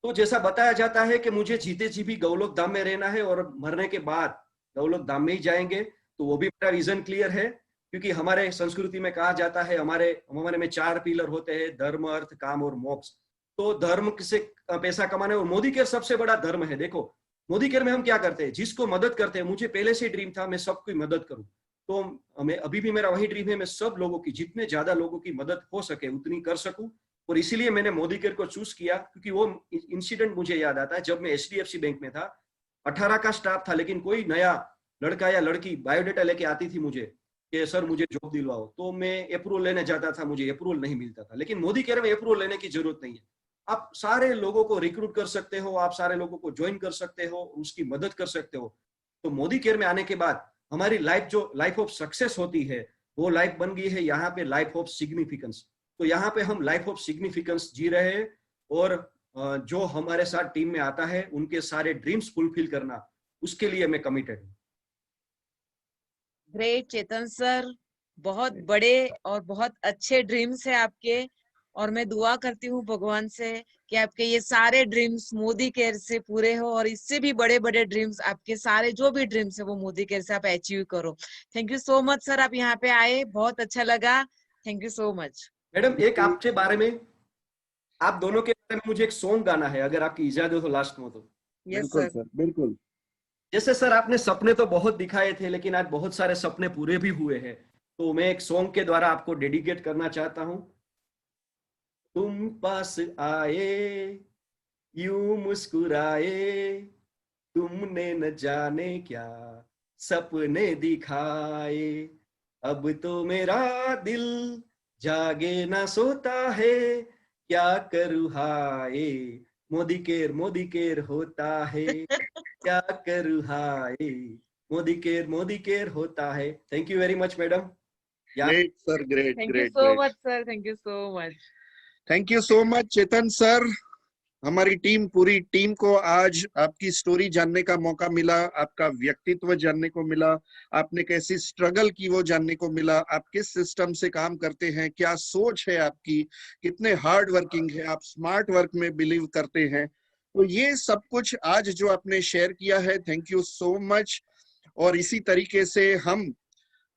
तो जैसा बताया जाता है कि मुझे जीते जी भी गौलोक धाम में रहना है और मरने के बाद गौलोक धाम में ही जाएंगे। तो वो भी मेरा विजन क्लियर है, क्योंकि हमारे संस्कृति में कहा जाता है हमारे में 4 पिलर होते हैं, धर्म, अर्थ, काम और मोक्ष। तो धर्म से पैसा कमाना, और मोदी केयर सबसे बड़ा धर्म है। देखो मोदी केयर में हम क्या करते हैं, जिसको मदद करते हैं। मुझे पहले से ड्रीम था मैं सबकी मदद करूं, तो मैं अभी भी मेरा वही ड्रीम है, मैं सब लोगों की, जितने ज्यादा लोगों की मदद हो सके उतनी कर सकूं। और इसीलिए मैंने मोदी केयर को चूज किया, क्योंकि वो इंसिडेंट मुझे याद आता है जब मैं HDFC बैंक में था। 18 का स्टाफ था, लेकिन कोई नया लड़का या लड़की बायोडेटा लेके आती थी मुझे कि सर मुझे जॉब दिलवाओ, तो मैं अप्रूवल लेने जाता था, मुझे अप्रूवल नहीं मिलता था। लेकिन मोदी केयर में अप्रूवल लेने की जरूरत नहीं है, आप सारे लोगों को रिक्रूट कर सकते हो, आप सारे लोगों को ज्वाइन कर सकते हो, उसकी मदद कर सकते हो। तो मोदी केयर में आने के बाद हमारी लाइफ, जो लाइफ ऑफ सक्सेस होती है, वो लाइफ बन गई है यहाँ पे लाइफ ऑफ सिग्निफिकेंस। तो यहाँ पे हम लाइफ ऑफ सिग्निफिकेंस जी रहे हैं। और जो हमारे साथ टीम में आता है उनके सारे ड्रीम्स फुलफिल करना, उसके लिए मैं कमिटेड हूँ। ग्रेट चेतन सर, बहुत बड़े और बहुत अच्छे ड्रीम्स है आपके। और मैं दुआ करती हूँ भगवान से कि आपके ये सारे ड्रीम्स मोदी केयर से पूरे हो, और इससे भी बड़े बड़े ड्रीम्स, आपके सारे जो भी ड्रीम्स है वो मोदी केयर से आप अचीव करो। Thank you so much sir, आप यहाँ पे आए, बहुत अच्छा लगा। Thank you so much. Madam एक आपके बारे में, आप दोनों के बारे में मुझे एक सॉन्ग गाना है, अगर आपकी इजाजत हो लास्ट में तो। यस बिल्कुल सर। सर, बिल्कुल। जैसे सर आपने सपने तो बहुत दिखाए थे, लेकिन आज बहुत सारे सपने पूरे भी हुए हैं। तो मैं एक सॉन्ग के द्वारा आपको डेडिकेट करना चाहता हूँ। तुम पास आए यूं मुस्कुराए, तुमने न जाने क्या सपने दिखाए, अब तो मेरा दिल जागे ना सोता है, क्या करूँ हाय, मोदी केयर होता है, क्या करूँ हाय, मोदी केयर होता है। Thank you very much madam. Great sir, great thank you great so great. Much sir, thank you so much. Thank you so much Chetan sir. हमारी टीम, पूरी टीम को आज आपकी स्टोरी जानने का मौका मिला, आपका व्यक्तित्व जानने को मिला, आपने कैसी स्ट्रगल की वो जानने को मिला, आप किस सिस्टम से काम करते हैं, क्या सोच है आपकी, कितने हार्ड वर्किंग है, आप स्मार्ट वर्क में बिलीव करते हैं। तो ये सब कुछ आज जो आपने शेयर किया है, थैंक यू सो मच। और इसी तरीके से हम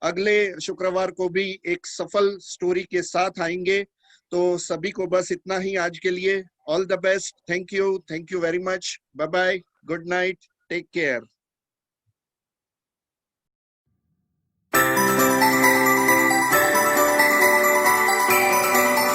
अगले शुक्रवार को भी एक सफल स्टोरी के साथ आएंगे। तो सभी को बस इतना ही आज के लिए। All the best, thank you very much, bye bye, good night, take care.